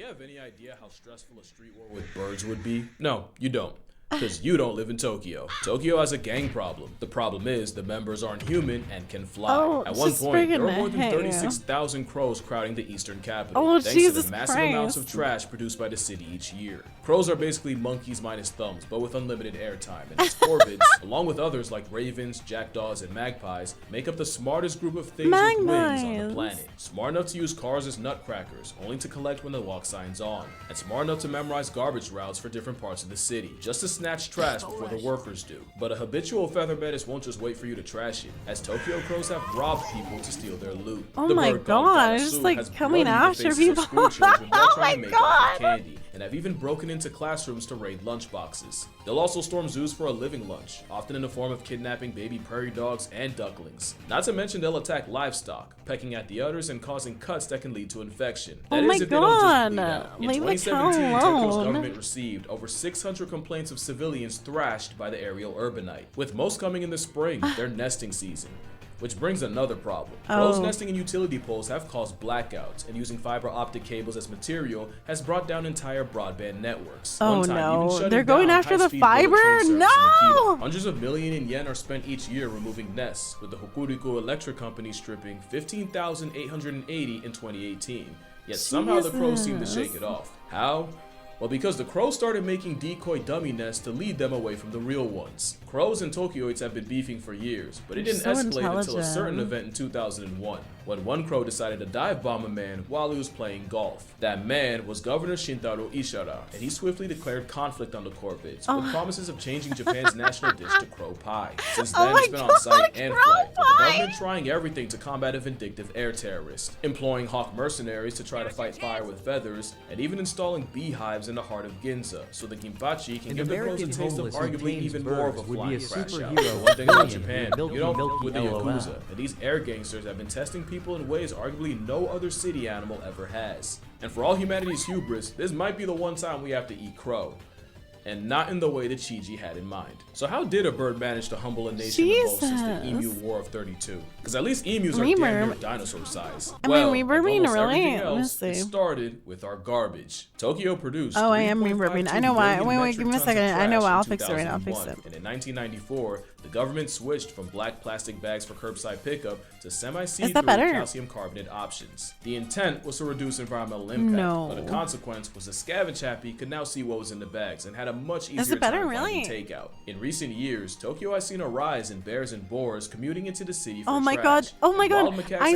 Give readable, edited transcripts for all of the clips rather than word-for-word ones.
have any idea how stressful a street war with birds would be? No, you don't. Because you don't live in Tokyo. Tokyo has a gang problem. The problem is the members aren't human and can fly. At one point, there were more than 36,000 crows crowding the eastern capital, thanks to the massive amounts of trash produced by the city each year. Crows are basically monkeys minus thumbs, but with unlimited airtime, and its corvids, along with others like ravens, jackdaws, and magpies, make up the smartest group of things with wings on the planet. Smart enough to use cars as nutcrackers, only to collect when the walk sign's on, and smart enough to memorize garbage routes for different parts of the city, just to snatch trash before the workers do. But a habitual feather menace won't just wait for you to trash it, as Tokyo crows have robbed people to steal their loot. Oh my god, it's like coming after people. Oh my god! Candy, and have even broken into classrooms to raid lunchboxes. They'll also storm zoos for a living lunch, often in the form of kidnapping baby prairie dogs and ducklings. Not to mention they'll attack livestock, pecking at the udders and causing cuts that can lead to infection. That is if they don't just bleed out. In 2017, Tokyo's government received over 600 complaints of civilians thrashed by the aerial urbanite, with most coming in the spring, their nesting season. Which brings another problem. Crows nesting in utility poles have caused blackouts, and using fiber optic cables as material has brought down entire broadband networks. Oh no, they're going after the fiber? No! Hundreds of millions in yen are spent each year removing nests, with the Hokuriku Electric Company stripping 15,880 in 2018. Yet somehow the crows seem to shake it off. How? Well, because the crows started making decoy dummy nests to lead them away from the real ones. Crows and Tokyoites have been beefing for years, but it didn't escalate until a certain event in 2001, when one crow decided to dive bomb a man while he was playing golf. That man was Governor Shintaro Ishara, and he swiftly declared conflict on the corvids, with promises of changing Japan's national dish to crow pie. Since then, it's been on site and flight, with the government trying everything to combat a vindictive air terrorist, employing hawk mercenaries to try to fight fire with feathers, and even installing beehives in the heart of Ginza, so the Gimpachi can give the crows a taste of arguably even more of a flying crash out. One thing about Japan, you don't fuck with the Yakuza, and these air gangsters have been testing people in ways arguably no other city animal ever has. And for all humanity's hubris, this might be the one time we have to eat crow. And not in the way that Chiji had in mind. So how did a bird manage to humble a nation the most since the Emu War of 32? Because at least emus are damn near dinosaur size. Well, like almost everything else, it started with our garbage. Tokyo produced I am reverbing. I know why. Wait, give me a second. I know why. I'll fix it right now. I'll fix it. And in 1994, the government switched from black plastic bags for curbside pickup to semi-see-through calcium carbonate options. The intent was to reduce environmental impact, but the consequence was the scavenge happy could now see what was in the bags and had a much easier time finding takeout. In recent years, Tokyo has seen a rise in bears and boars commuting into the city for trash. Oh my god! I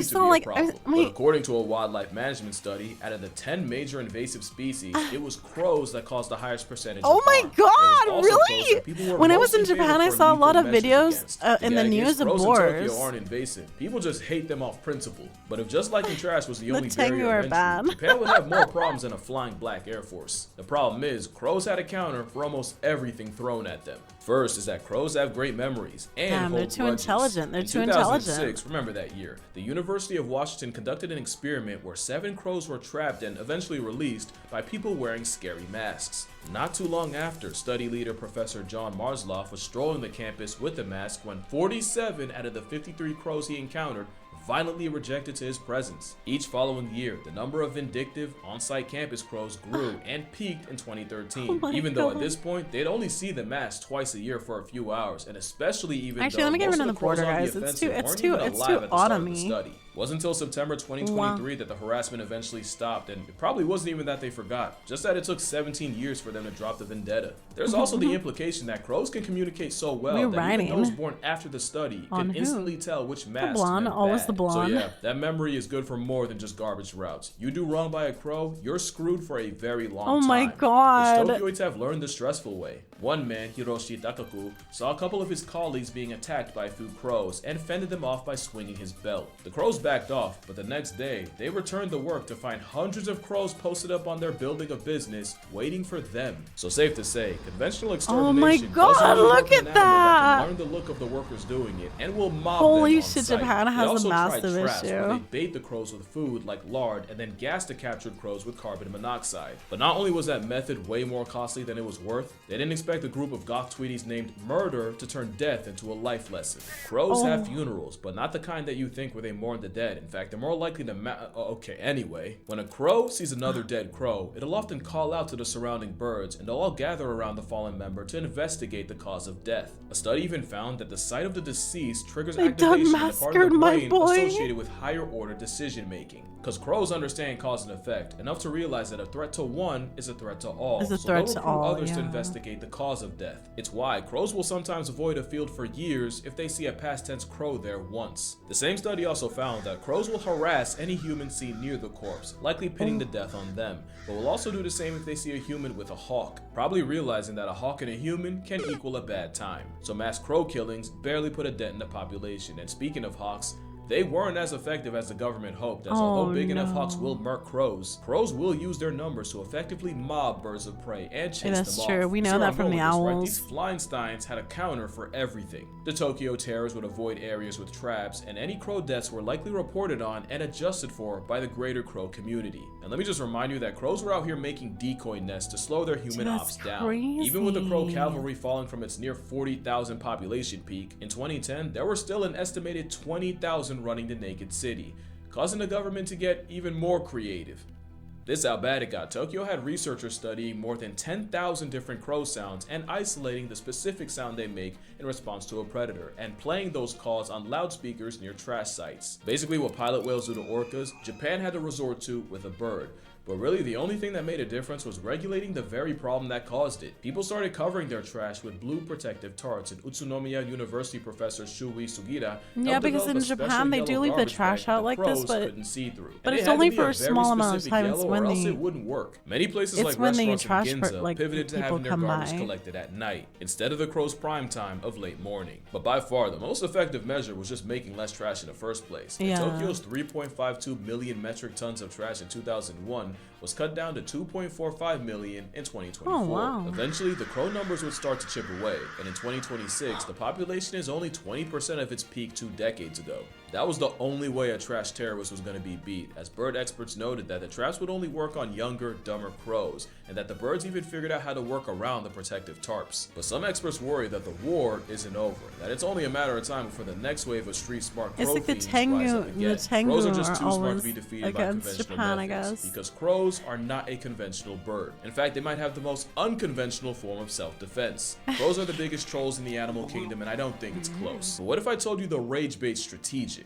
saw like but according to a wildlife management study, out of the 10 major invasive species, it was crows that caused the highest percentage. Oh my god! Really? When I was in Japan, I saw a lot of videos in the news of boars. Crows in Tokyo aren't invasive. People just hate them off principle. But if just liking trash was the only barrier of entry, Japan would have more problems than a flying black Air Force. The problem is, crows had a counter for almost everything thrown at them. First is that crows have great memories and they're too intelligent. They're too intelligent. In 2006, remember that year, the University of Washington conducted an experiment where 7 crows were trapped and eventually released by people wearing scary masks. Not too long after, study leader Professor John Marsloff was strolling the campus with a mask when 47 out of the 53 crows he encountered violently rejected to his presence. Each following year, the number of vindictive on-site campus crows grew and peaked in 2013. Even though at this point, they'd only see the mask twice a year for a few hours, and especially even though most of the the crows on the guys. offensive weren't even alive at the start of the study. It wasn't until September 2023 that the harassment eventually stopped, and it probably wasn't even that they forgot, just that it took 17 years for them to drop the vendetta. There's also the implication that crows can communicate so well that even those born after the study can instantly tell which mask meant bad. So yeah, that memory is good for more than just garbage routes. You do wrong by a crow, you're screwed for a very long time. Oh my god. Which Tokyoites have learned the stressful way. One man, Hiroshi Takaku, saw a couple of his colleagues being attacked by a few crows and fended them off by swinging his belt. The crows backed off, but the next day, they returned to work to find hundreds of crows posted up on their building of business, waiting for them. So safe to say, conventional extermination look at that! Learn the look of the workers doing it and will mob Holy them shit, on site. Japan has a massive issue. They bait the crows with food like lard and then gas the captured crows with carbon monoxide. But not only was that method way more costly than it was worth, they didn't expect a group of goth tweeties named Murder to turn death into a life lesson. Crows have funerals, but not the kind that you think where they mourn the dead. In fact, they're more likely to okay, anyway. When a crow sees another dead crow, it'll often call out to the surrounding birds, and they'll all gather around the fallen member to investigate the cause of death. A study even found that the sight of the deceased triggers activation in the part of the brain associated with higher order decision making. Because crows understand cause and effect enough to realize that a threat to one is a threat to all. So they'll recruit others to investigate the cause of death. It's why crows will sometimes avoid a field for years if they see a past tense crow there once. The same study also found that crows will harass any human seen near the corpse, likely pinning the death on them, but will also do the same if they see a human with a hawk, probably realizing that a hawk and a human can equal a bad time. So mass crow killings barely put a dent in the population. And speaking of hawks, they weren't as effective as the government hoped, as although big enough hawks will murk crows, crows will use their numbers to effectively mob birds of prey and chase them off. That's true. We know that from the owls. Right? These Flyinsteins had a counter for everything. The Tokyo terrors would avoid areas with traps, and any crow deaths were likely reported on and adjusted for by the greater crow community. And let me just remind you that crows were out here making decoy nests to slow their human ops down. Even with the crow cavalry falling from its near 40,000 population peak, in 2010 there were still an estimated 20,000 running the naked city, causing the government to get even more creative. This is how bad it got. Tokyo had researchers studying more than 10,000 different crow sounds and isolating the specific sound they make in response to a predator, and playing those calls on loudspeakers near trash sites. Basically what pilot whales do to orcas, Japan had to resort to with a bird. But really, the only thing that made a difference was regulating the very problem that caused it. People started covering their trash with blue protective tarps, and Utsunomiya University professor Shui Sugira because in Japan they do leave the trash out like this, but it's only for a small amount of time. It's when it wouldn't work. Many places like restaurants in Ginza pivoted to having their garbage collected at night instead of the crow's prime time of late morning. But by far, the most effective measure was just making less trash in the first place. Tokyo's 3.52 million metric tons of trash in 2001 was cut down to 2.45 million in 2024. Eventually, the crow numbers would start to chip away, and in 2026, the population is only 20% of its peak 2 decades ago. That was the only way a trash terrorist was going to be beat, as bird experts noted that the traps would only work on younger, dumber crows, and that the birds even figured out how to work around the protective tarps. But some experts worry that the war isn't over, that it's only a matter of time before the next wave of street-smart crow fiends rise up again. Crows are just too smart to be defeated by conventional methods, because crows are not a conventional bird. In fact, they might have the most unconventional form of self-defense. Crows are the biggest trolls in the animal kingdom, and I don't think it's close. But what if I told you the rage bait's strategic?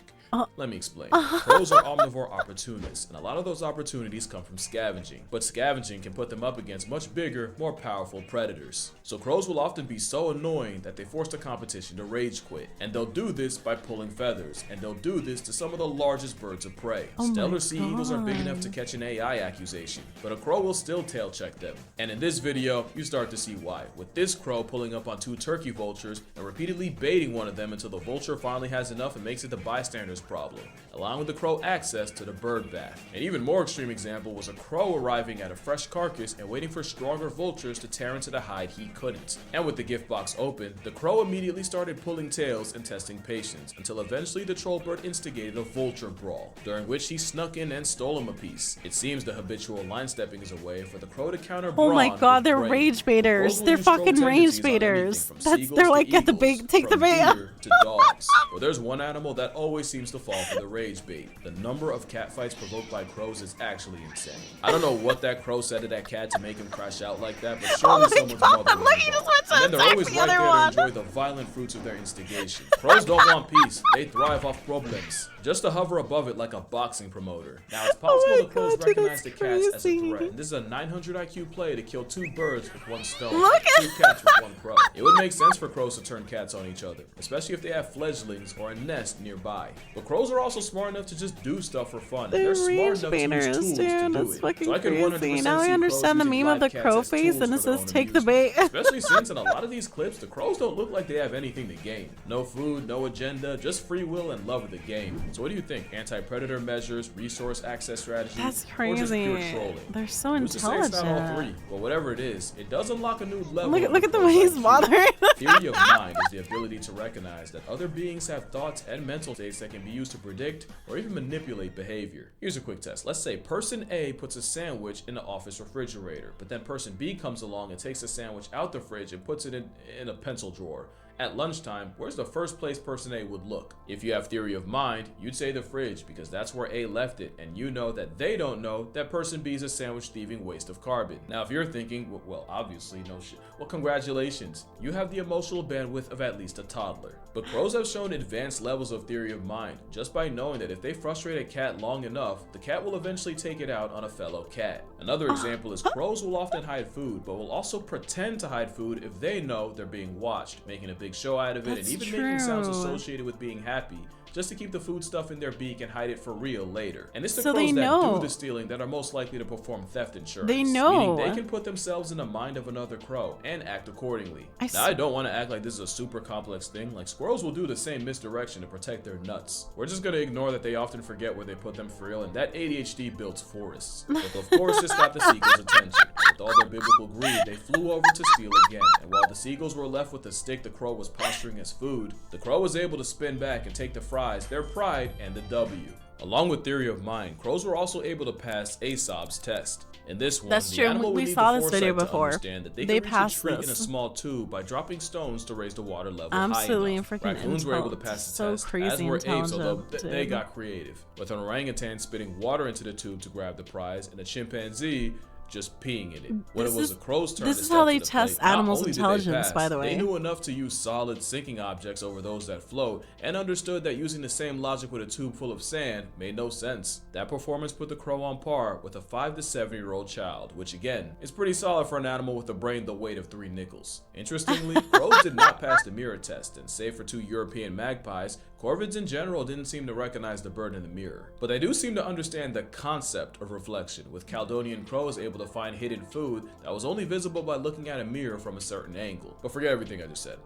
Let me explain. Crows are omnivore opportunists, and a lot of those opportunities come from scavenging. But scavenging can put them up against much bigger, more powerful predators. So crows will often be so annoying that they force the competition to rage quit. And they'll do this by pulling feathers, and they'll do this to some of the largest birds of prey. Stellar sea eagles are big enough to catch an AI accusation, but a crow will still tail check them. And in this video, you start to see why, with this crow pulling up on 2 turkey vultures and repeatedly baiting one of them until the vulture finally has enough and makes it the bystander's problem, allowing the crow access to the bird bath. An even more extreme example was a crow arriving at a fresh carcass and waiting for stronger vultures to tear into the hide he couldn't. And with the gift box open, the crow immediately started pulling tails and testing patience, until eventually the troll bird instigated a vulture brawl, during which he snuck in and stole him a piece. It seems the habitual line stepping is a way for the crow to counter brawn. Oh my god, they're rage baiters. They're fucking rage baiters. They're like, get the bait, take the bait. To dogs. Well, there's one animal that always seems to fall for the rage bait. The number of cat fights provoked by crows is actually insane. I don't know what that crow said to that cat to make him crash out like that, but surely someone's mother was involved. And then they're always right there to enjoy the violent fruits of their instigation. Crows don't want peace. They thrive off problems. Just to hover above it like a boxing promoter. Now, it's possible the crows recognize the cats as a threat, and this is a 900 IQ play to kill 2 birds with 1 stone, 2 cats with 1 crow. It would make sense for crows to turn cats on each other, especially if they have fledglings or a nest nearby. But crows are also smart enough to just do stuff for fun, and they're smart enough to use tools to do it. So I can 100% now I understand the meme of the crow face, and it says take the bait. Especially since in a lot of these clips, the crows don't look like they have anything to gain. No food, no agenda, just free will and love of the game. So what do you think? Anti-predator measures, resource access strategy, that's crazy. Or just pure trolling? They're so intelligent. It's not all 3, but whatever it is, it does unlock a new level. Look at the way he's bothering. Theory of mind is the ability to recognize that other beings have thoughts and mental states that can be used to predict or even manipulate behavior. Here's a quick test. Let's say person A puts a sandwich in the office refrigerator, but then person B comes along and takes the sandwich out the fridge and puts it in a pencil drawer. At lunchtime, where's the first place person A would look? If you have theory of mind, you'd say the fridge because that's where A left it, and you know that they don't know that person B is a sandwich thieving waste of carbon. Now if you're thinking, well obviously no shit, well congratulations, you have the emotional bandwidth of at least a toddler. But crows have shown advanced levels of theory of mind just by knowing that if they frustrate a cat long enough, the cat will eventually take it out on a fellow cat. Another example is crows will often hide food, but will also pretend to hide food if they know they're being watched, making a big show out of it and even making sounds associated with being happy, just to keep the food stuff in their beak and hide it for real later. And it's the crows that do the stealing that are most likely to perform theft insurance. They know. Meaning they can put themselves in the mind of another crow and act accordingly. Now, I don't want to act like this is a super complex thing. Like, squirrels will do the same misdirection to protect their nuts. We're just gonna ignore that they often forget where they put them for real, and that ADHD builds forests. But of course, this got the seagulls' attention. With all their biblical greed, they flew over to steal again. And while the seagulls were left with the stick the crow was posturing as food, the crow was able to spin back and take the fries, their pride, and the W. Along with theory of mind, crows were also able to pass Aesop's test. In this one, that's the true. animal would We need saw the this video foresight to before. understand that they They could passed retreat in a this. small tube by dropping stones to raise the water level Absolutely high enough. freaking Raccoons were able to pass the so test, crazy as were apes, although intelligent, they got creative. With an orangutan spitting water into the tube to grab the prize, and a chimpanzee just peeing in it. When it was the crow's turn, this is how they test animals' intelligence, by the way. They knew enough to use solid sinking objects over those that float, and understood that using the same logic with a tube full of sand made no sense. That performance put the crow on par with a 5 to 7-year-old child, which again is pretty solid for an animal with a brain the weight of 3 nickels. Interestingly, crows did not pass the mirror test, and save for 2 European magpies, corvids in general didn't seem to recognize the bird in the mirror. But they do seem to understand the concept of reflection, with Caledonian crows able to find hidden food that was only visible by looking at a mirror from a certain angle. But forget everything I just said.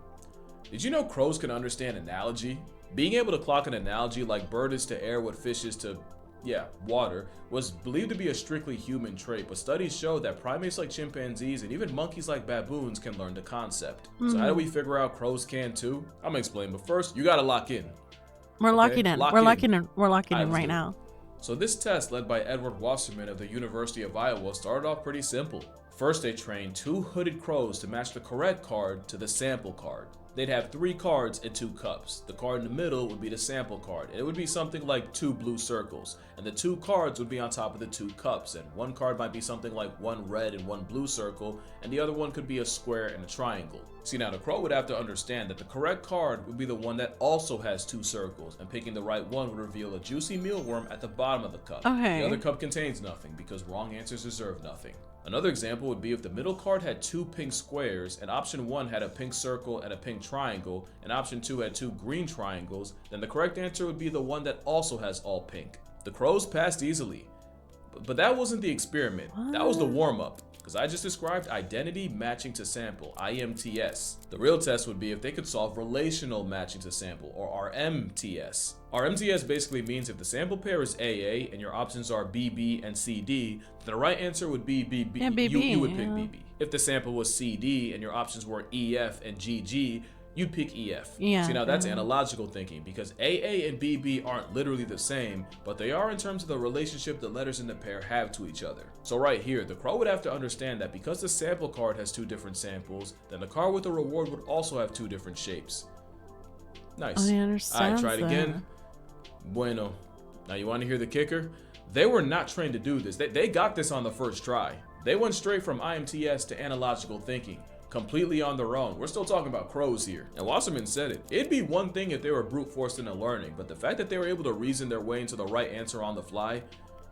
Did you know crows can understand analogy? Being able to clock an analogy like bird is to air what fish is to water was believed to be a strictly human trait, but studies show that primates like chimpanzees and even monkeys like baboons can learn the concept. So how do we figure out crows can too? I'm gonna explain, but first you gotta lock in. We're locking in. We're locking in. We're locking in right now. So this test, led by Edward Wasserman of the University of Iowa, started off pretty simple. First, they trained 2 hooded crows to match the correct card to the sample card. They'd have 3 cards and 2 cups. The card in the middle would be the sample card, and it would be something like 2 blue circles, and the 2 cards would be on top of the 2 cups, and one card might be something like 1 red and 1 blue circle, and the other one could be a square and a triangle. See, now the crow would have to understand that the correct card would be the one that also has 2 circles, and picking the right one would reveal a juicy mealworm at the bottom of the cup. The other cup contains nothing, because wrong answers deserve nothing. Another example would be if the middle card had 2 pink squares, and option 1 had a pink circle and a pink triangle, and option 2 had 2 green triangles, then the correct answer would be the one that also has all pink. The crows passed easily. But that wasn't the experiment. That was the warm-up. Because I just described identity matching to sample, IMTS. The real test would be if they could solve relational matching to sample, or RMTS. RMTS basically means if the sample pair is AA and your options are BB and CD, then the right answer would be BB. You would pick BB. If the sample was CD and your options were EF and GG, you'd pick EF. See, now that's analogical thinking, because AA and BB aren't literally the same, but they are in terms of the relationship the letters in the pair have to each other. So right here, the crow would have to understand that because the sample card has 2 different samples, then the card with the reward would also have 2 different shapes. Nice. Alright, try it again. Bueno. Now you want to hear the kicker? They were not trained to do this. They got this on the first try. They went straight from IMTS to analogical thinking, completely on their own. We're still talking about crows here. And Wasserman said it. It'd be one thing if they were brute forced into learning, but the fact that they were able to reason their way into the right answer on the fly,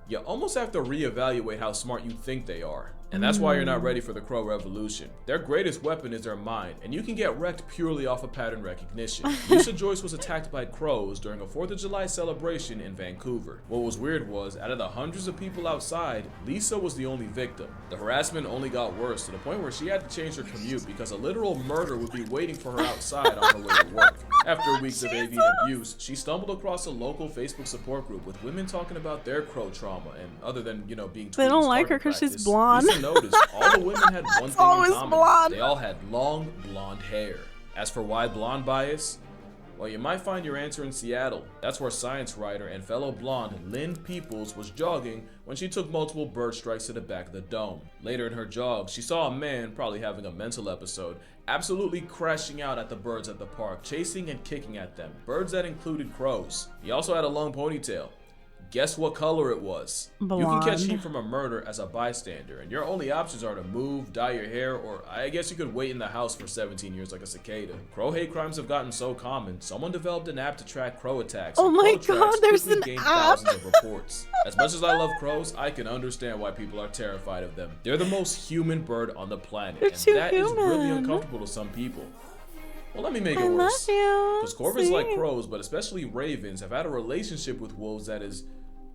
you almost have to reevaluate how smart you think they are. And that's why you're not ready for the crow revolution. Their greatest weapon is their mind, and you can get wrecked purely off of pattern recognition. Lisa Joyce was attacked by crows during a 4th of July celebration in Vancouver. What was weird was, out of the hundreds of people outside, Lisa was the only victim. The harassment only got worse to the point where she had to change her commute because a literal murder would be waiting for her outside on her way to work. After weeks of avian abuse, she stumbled across a local Facebook support group with women talking about their crow trauma, and other than, you know, being they don't like her because she's blonde. Lisa noticed all the women had one thing in common. They all had long blonde hair. As for why blonde bias, Well, you might find your answer in Seattle. That's where science writer and fellow blonde Lynn Peoples was jogging when she took multiple bird strikes to the back of the dome. Later in her jog, she saw a man, probably having a mental episode, absolutely crashing out at the birds at the park, chasing and kicking at them. Birds that included crows. He also had a long ponytail. Guess what color it was? Blonde. You can catch heat from a murder as a bystander, and your only options are to move, dye your hair, or I guess you could wait in the house for 17 years like a cicada. Crow hate crimes have gotten so common, someone developed an app to track crow attacks. Oh my god, there's an app! Thousands of reports. As much as I love crows, I can understand why people are terrified of them. They're the most human bird on the planet, and that is really uncomfortable to some people. Well, let me make it worse. Because corvids like crows, but especially ravens, have had a relationship with wolves that is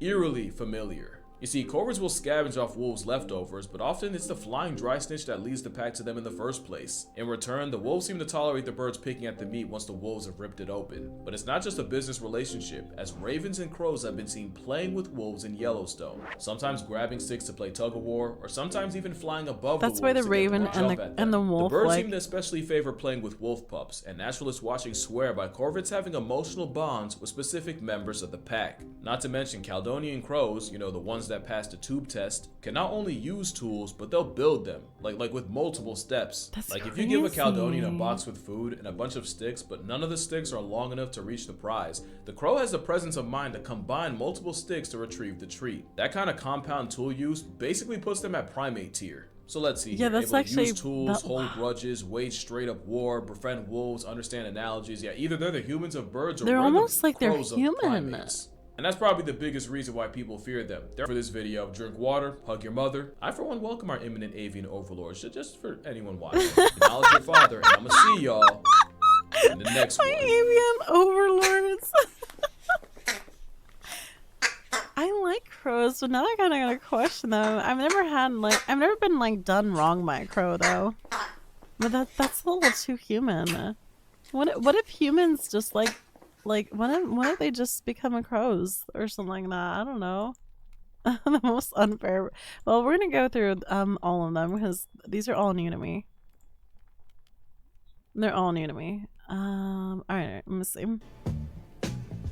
eerily familiar. You see, corvids will scavenge off wolves' leftovers, but often it's the flying dry snitch that leads the pack to them in the first place. In return, the wolves seem to tolerate the birds picking at the meat once the wolves have ripped it open. But it's not just a business relationship, as ravens and crows have been seen playing with wolves in Yellowstone, sometimes grabbing sticks to play tug-of-war, or sometimes even flying above the wolves. That's why the raven and the wolf, the birds seem to especially favor playing with wolf pups, and naturalists watching swear by corvids having emotional bonds with specific members of the pack. Not to mention Caledonian crows, you know, the ones that pass the tube test, can not only use tools, but they'll build them, like with multiple steps. That's like crazy. If you give a Caledonian a box with food and a bunch of sticks, but none of the sticks are long enough to reach the prize, the crow has the presence of mind to combine multiple sticks to retrieve the treat. That kind of compound tool use basically puts them at primate tier. So let's see. Yeah, that's actually use tools, hold grudges, wage straight up war, befriend wolves, understand analogies. Yeah, either they're the humans of birds or they're almost like they're human. Primates. And that's probably the biggest reason why people fear them. For this video, drink water, hug your mother. I for one welcome our imminent avian overlords, just for anyone watching. Acknowledge your father, and I'ma see y'all in the next one. Avian overlords. I like crows, but now I kind of gotta question them. I've never been done wrong by a crow though. But that's a little too human. What if humans just what if they just become crows or something like that? I don't know. The most unfair. Well, we're gonna go through all of them because these are all new to me. They're all new to me. Alright, let me see.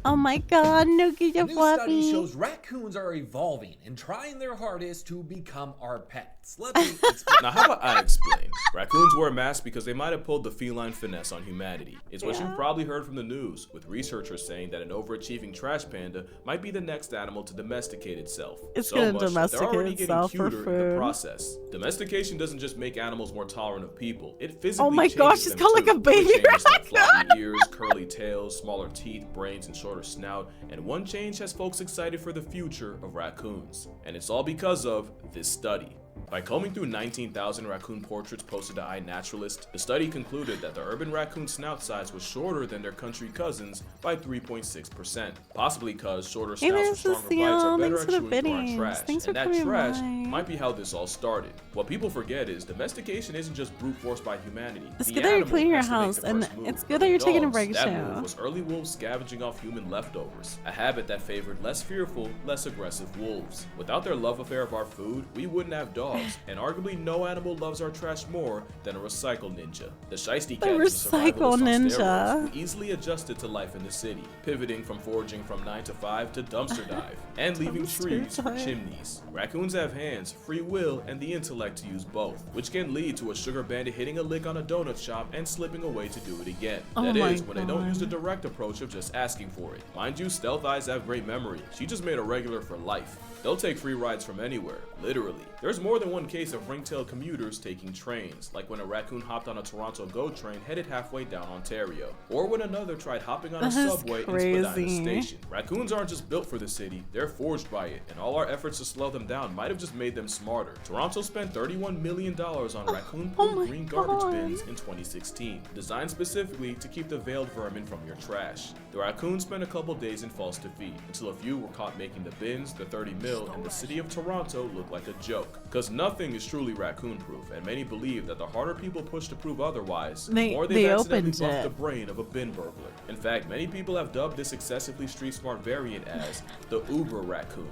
Oh my god, Nuki, you're A new study shows raccoons are evolving and trying their hardest to become our pets. Let me explain. Now, how about I explain? Raccoons wear masks because they might have pulled the feline finesse on humanity. It's what you've probably heard from the news, with researchers saying that an overachieving trash panda might be the next animal to domesticate itself. It's so gonna much domesticate that they're already itself getting for cuter in the food. process. Domestication doesn't just make animals more tolerant of people. It physically Oh my changes gosh, she's them got like too. a baby It changes like floppy raccoon. ears, curly tails, smaller teeth, brains, and shorter snout. And one change has folks excited for the future of raccoons. And it's all because of this study. By combing through 19,000 raccoon portraits posted to iNaturalist, the study concluded that the urban raccoon snout size was shorter than their country cousins by 3.6%. Possibly because shorter snouts with stronger bites are better at chewing through our trash, and that trash might be how this all started. What people forget is domestication isn't just brute force by humanity. It's The good that you're animal cleaning your has to make house, the and first move. it's good that you're taking a Dogs, break that too. move was early wolves scavenging off human leftovers, a habit that favored less fearful, less aggressive wolves. Without their love affair of our food, we wouldn't have dogs, and arguably no animal loves our trash more than a recycle ninja. The shiesty cat is a survivalist on steroids who easily adjusted to life in the city, pivoting from foraging from 9 to 5 to dumpster dive, and leaving trees for chimneys. Raccoons have hands, free will, and the intellect to use both, which can lead to a sugar bandit hitting a lick on a donut shop and slipping away to do it again. That is, when they don't use the direct approach of just asking for it. Mind you, Stealth Eyes have great memory. She just made a regular for life. They'll take free rides from anywhere, literally. There's more than one case of ringtail commuters taking trains, like when a raccoon hopped on a Toronto GO train headed halfway down Ontario, or when another tried hopping on a subway in Spadina Station. Raccoons aren't just built for the city, they're forged by it, and all our efforts to slow them down might have just made them smarter. Toronto spent $31 million on raccoon-proof green garbage bins in 2016, designed specifically to keep the veiled vermin from your trash. The raccoons spent a couple days in false defeat, until a few were caught making the bins, the 30 mil, and the city of Toronto look like a joke. Cause nothing is truly raccoon proof, and many believe that the harder people push to prove otherwise, the more they've accidentally buffed the brain of a bin burglar. In fact, many people have dubbed this excessively street smart variant as the Uber raccoon.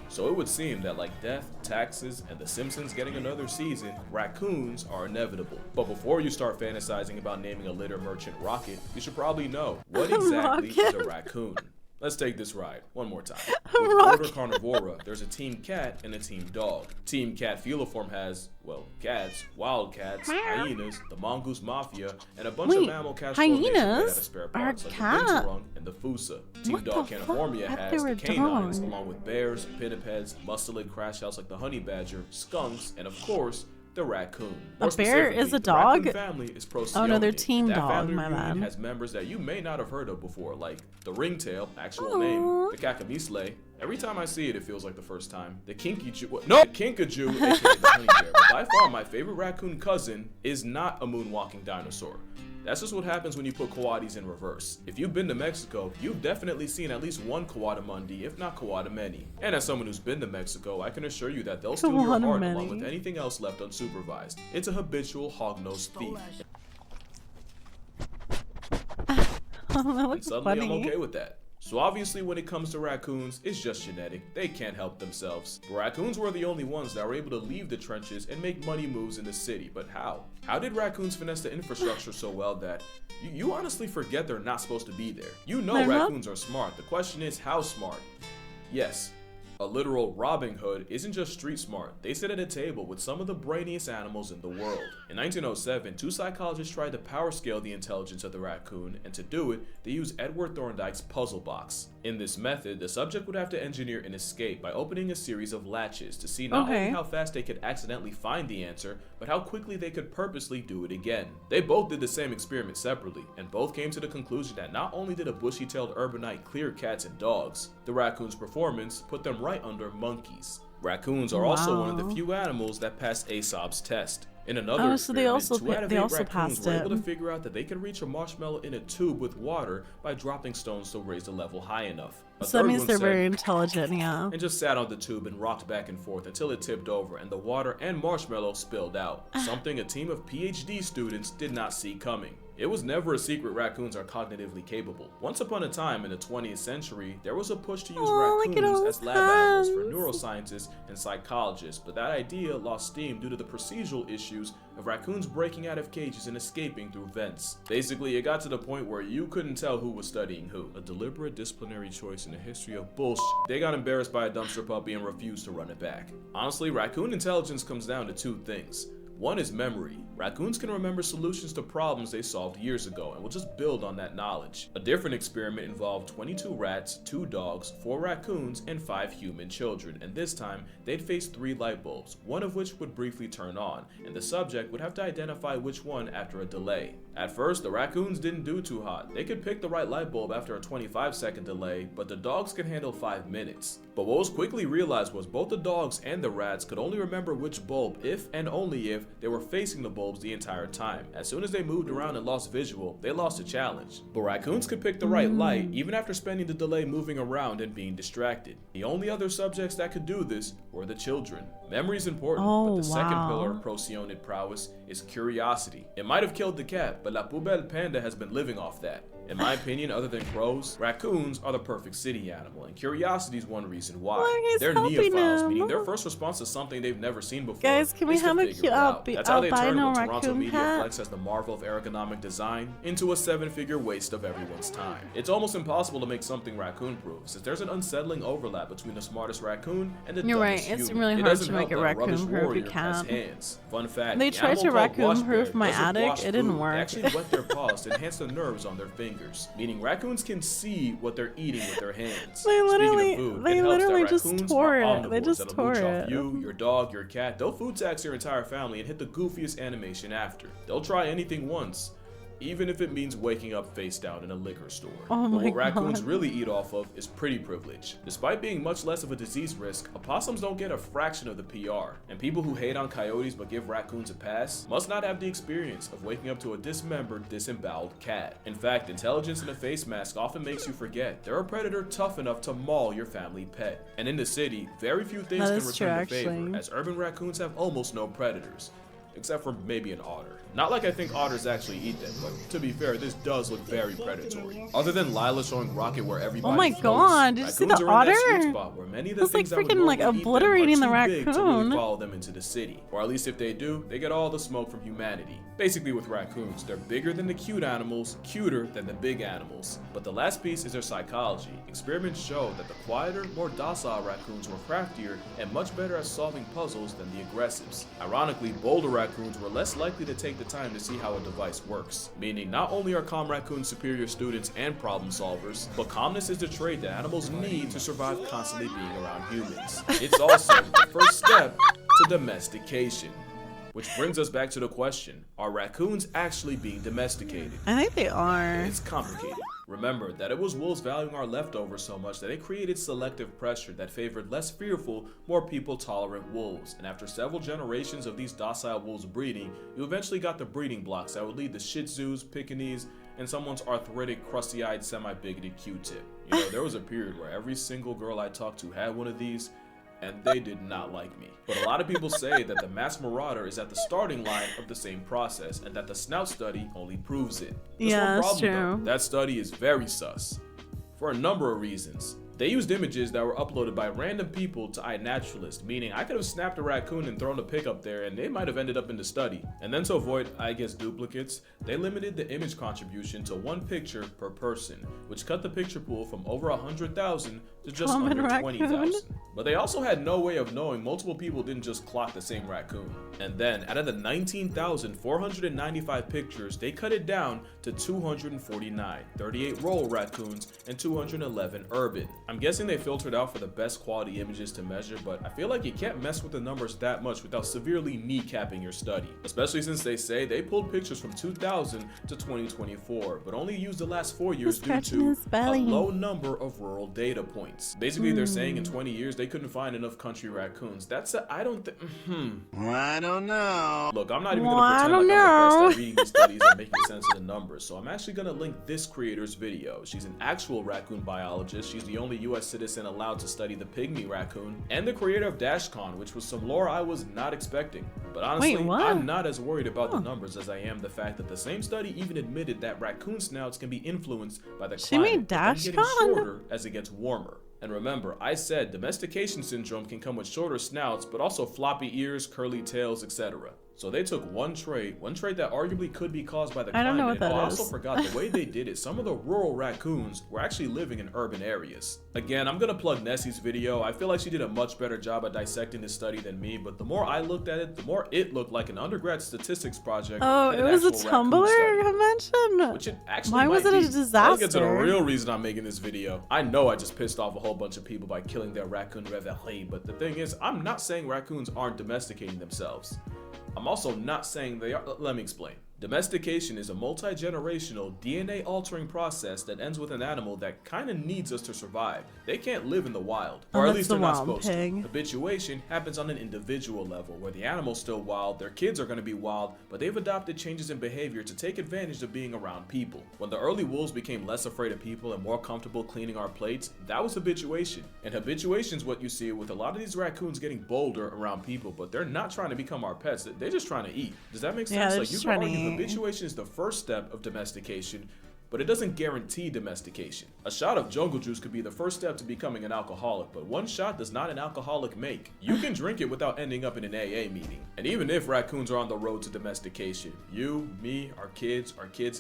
So it would seem that like death, taxes, and The Simpsons getting another season, raccoons are inevitable. But before you start fantasizing about naming a litter merchant Rocket, you should probably know, what exactly is a raccoon? Let's take this ride one more time. With Order Carnivora, there's a team cat and a team dog. Team cat feliform has, well, cats, wildcats, hyenas, the mongoose mafia, and a bunch of mammal cats made out of spare parts like the binturong and the fusa. Team dog caniformia has the canines, along with bears, pinnipeds, mustelid crash outs like the honey badger, skunks, and of course, the raccoon. A bear is a dog? The raccoon family is Procyon. Oh no, they're team that dog, family my bad. has members that you may not have heard of before, like the ringtail, actual name, the kakamisle. Every time I see it, it feels like the first time. The kinkajou, no, kinkajou, aka the honey bear. But by far, my favorite raccoon cousin is not a moonwalking dinosaur. That's just what happens when you put coatis in reverse. If you've been to Mexico, you've definitely seen at least one coatimundi, if not coatimeni. And as someone who's been to Mexico, I can assure you that they'll steal your heart along with anything else left unsupervised. It's a habitual hog-nosed thief. And suddenly I'm okay with that. So obviously when it comes to raccoons, it's just genetic. They can't help themselves. But raccoons were the only ones that were able to leave the trenches and make money moves in the city. But how? How did raccoons finesse the infrastructure so well that you honestly forget they're not supposed to be there? You know raccoons are smart. The question is, how smart? Yes. A literal Robin Hood isn't just street smart. They sit at a table with some of the brainiest animals in the world. In 1907, two psychologists tried to power scale the intelligence of the raccoon, and to do it, they used Edward Thorndike's puzzle box. In this method, the subject would have to engineer an escape by opening a series of latches to see not only how fast they could accidentally find the answer, but how quickly they could purposely do it again. They both did the same experiment separately, and both came to the conclusion that not only did a bushy-tailed urbanite clear cats and dogs, the raccoon's performance put them right under monkeys. Raccoons are also one of the few animals that pass Aesop's test. In another experiment, 2 out of 8 raccoons were able to figure out that they could reach a marshmallow in a tube with water by dropping stones to raise the level high enough. So that means they're very intelligent, yeah. And just sat on the tube and rocked back and forth until it tipped over and the water and marshmallow spilled out. Something a team of PhD students did not see coming. It was never a secret raccoons are cognitively capable. Once upon a time in the 20th century, there was a push to use raccoons as lab animals for neuroscientists and psychologists, but that idea lost steam due to the procedural issues of raccoons breaking out of cages and escaping through vents. Basically, it got to the point where you couldn't tell who was studying who. A deliberate disciplinary choice in the history of bullshit. They got embarrassed by a dumpster puppy and refused to run it back. Honestly, raccoon intelligence comes down to 2 things. One is memory. Raccoons can remember solutions to problems they solved years ago and will just build on that knowledge. A different experiment involved 22 rats, 2 dogs, 4 raccoons, and 5 human children, and this time they'd face 3 light bulbs, one of which would briefly turn on, and the subject would have to identify which one after a delay. At first, the raccoons didn't do too hot. They could pick the right light bulb after a 25-second delay, but the dogs could handle 5 minutes. But what was quickly realized was both the dogs and the rats could only remember which bulb if and only if they were facing the bulbs the entire time. As soon as they moved around and lost visual, they lost the challenge. But raccoons could pick the right light even after spending the delay moving around and being distracted. The only other subjects that could do this were the children. Memory is important, but the second pillar of Procyonid prowess is curiosity. It might have killed the cat, but La Poubelle Panda has been living off that. In my opinion, other than crows, raccoons are the perfect city animal, and curiosity is one reason why. They're neophiles, meaning their first response to something they've never seen before. Guys, can we have a cute That's how they turned what Toronto raccoon media hat? flex as the marvel of ergonomic design into a 7-figure waste of everyone's time. It's almost impossible to make something raccoon-proof, since there's an unsettling overlap between the smartest raccoon and the dumbest human. It's really hard to make it raccoon-proof. You can't. Fun fact: They tried to raccoon-proof my doesn't attic. wash It didn't food. work. They actually wet their paws to enhance the nerves on their fingers, meaning raccoons can see what they're eating with their hands. They literally, Speaking of food, they it helps literally that just raccoons tore are it. They omnivores just that'll tore mooch off it. you, your dog, your cat. They'll food tax your entire family and hit the goofiest animation after. They'll try anything once, even if it means waking up face down in a liquor store. Oh But my what raccoons God. really eat off of is pretty privilege. Despite being much less of a disease risk, opossums don't get a fraction of the PR. And people who hate on coyotes but give raccoons a pass must not have the experience of waking up to a dismembered, disemboweled cat. In fact, intelligence in a face mask often makes you forget they're a predator tough enough to maul your family pet. And in the city, very few things That can is true, return the favor, actually. as urban raccoons have almost no predators. except for maybe an otter. Not like I think otters actually eat them, but to be fair, this does look very predatory. Other than Lila showing Rocket where everybody Oh my floats, god, did you see the raccoons are in that sweet otter? spot where many of the That's like things that would freaking like normally eat them are obliterating the too big to really raccoon. follow them into the city. Or at least if they do, they get all the smoke from humanity. Basically with raccoons, they're bigger than the cute animals, cuter than the big animals. But the last piece is their psychology. Experiments show that the quieter, more docile raccoons were craftier and much better at solving puzzles than the aggressives. Ironically, bolder raccoons were less likely to take the time to see how a device works, meaning not only are calm raccoons superior students and problem solvers, but calmness is the trait that animals need to survive constantly being around humans. It's also the first step to domestication. Which brings us back to the question, are raccoons actually being domesticated? I think they are. It's complicated. Remember that it was wolves valuing our leftovers so much that it created selective pressure that favored less fearful, more people-tolerant wolves. And after several generations of these docile wolves breeding, you eventually got the breeding blocks that would lead to Shih Tzus, Pekingese, and someone's arthritic, crusty-eyed, semi-bigoted Q-tip. You know, there was a period where every single girl I talked to had one of these, and they did not like me. But a lot of people say that the mass marauder is at the starting line of the same process, and that the snout study only proves it. There's Yeah, one that's problem, true. though. That study is very sus. For a number of reasons. They used images that were uploaded by random people to iNaturalist, meaning I could have snapped a raccoon and thrown a pic up there and they might have ended up in the study. And then to avoid, I guess, duplicates, they limited the image contribution to 1 picture per person, which cut the picture pool from over 100,000 to just Common under raccoon. 20,000. But they also had no way of knowing multiple people didn't just clock the same raccoon. And then, out of the 19,495 pictures, they cut it down to 249, 38 rural raccoons, and 211 urban. I'm guessing they filtered out for the best quality images to measure, but I feel like you can't mess with the numbers that much without severely kneecapping your study. Especially since they say they pulled pictures from 2000 to 2024, but only used the last 4 years due scratching to his a belly. low number of rural data points. Basically, they're saying in 20 years they couldn't find enough country raccoons. That's a, I don't think, I don't know. Look, I'm not even Well, gonna I pretend don't like I'm the know. best at reading these studies and making sense of the numbers, so I'm actually gonna link this creator's video. She's an actual raccoon biologist. She's the only US citizen allowed to study the pygmy raccoon, and the creator of DashCon, which was some lore I was not expecting. But honestly, Wait, what? I'm not as worried about the numbers as I am the fact that the same study even admitted that raccoon snouts can be influenced by the She made climate, and getting DashCon? shorter as it gets warmer. And remember, I said domestication syndrome can come with shorter snouts, but also floppy ears, curly tails, etc. So they took one trait that arguably could be caused by the I climate. don't know what that I also is. forgot the way they did it. Some of the rural raccoons were actually living in urban areas. Again, I'm gonna plug Nessie's video. I feel like she did a much better job at dissecting this study than me, but the more I looked at it, the more it looked like an undergrad statistics project. Oh, than it an was a actual raccoon Tumblr study. convention? Which it actually Why was might it a be. I'll get to the disaster? real reason I'm making this video. I know I just pissed off a whole bunch of people by killing their raccoon reveille, but the thing is, I'm not saying raccoons aren't domesticating themselves. I'm also not saying they are. Let me explain. Domestication is a multi-generational, DNA-altering process that ends with an animal that kind of needs us to survive. They can't live in the wild, or at Unless least the they're not wild supposed pig. to. Habituation happens on an individual level, where the animal's still wild, their kids are going to be wild, but they've adopted changes in behavior to take advantage of being around people. When the early wolves became less afraid of people and more comfortable cleaning our plates, that was habituation. And habituation is what you see with a lot of these raccoons getting bolder around people, but they're not trying to become our pets, they're just trying to eat. Does that make sense? Yeah, they're Like, you just can trying to argue eat. habituation is the first step of domestication, but it doesn't guarantee domestication. A shot of jungle juice could be the first step to becoming an alcoholic, but one shot does not an alcoholic make. You can drink it without ending up in an AA meeting. And even if raccoons are on the road to domestication, you, me, our kids'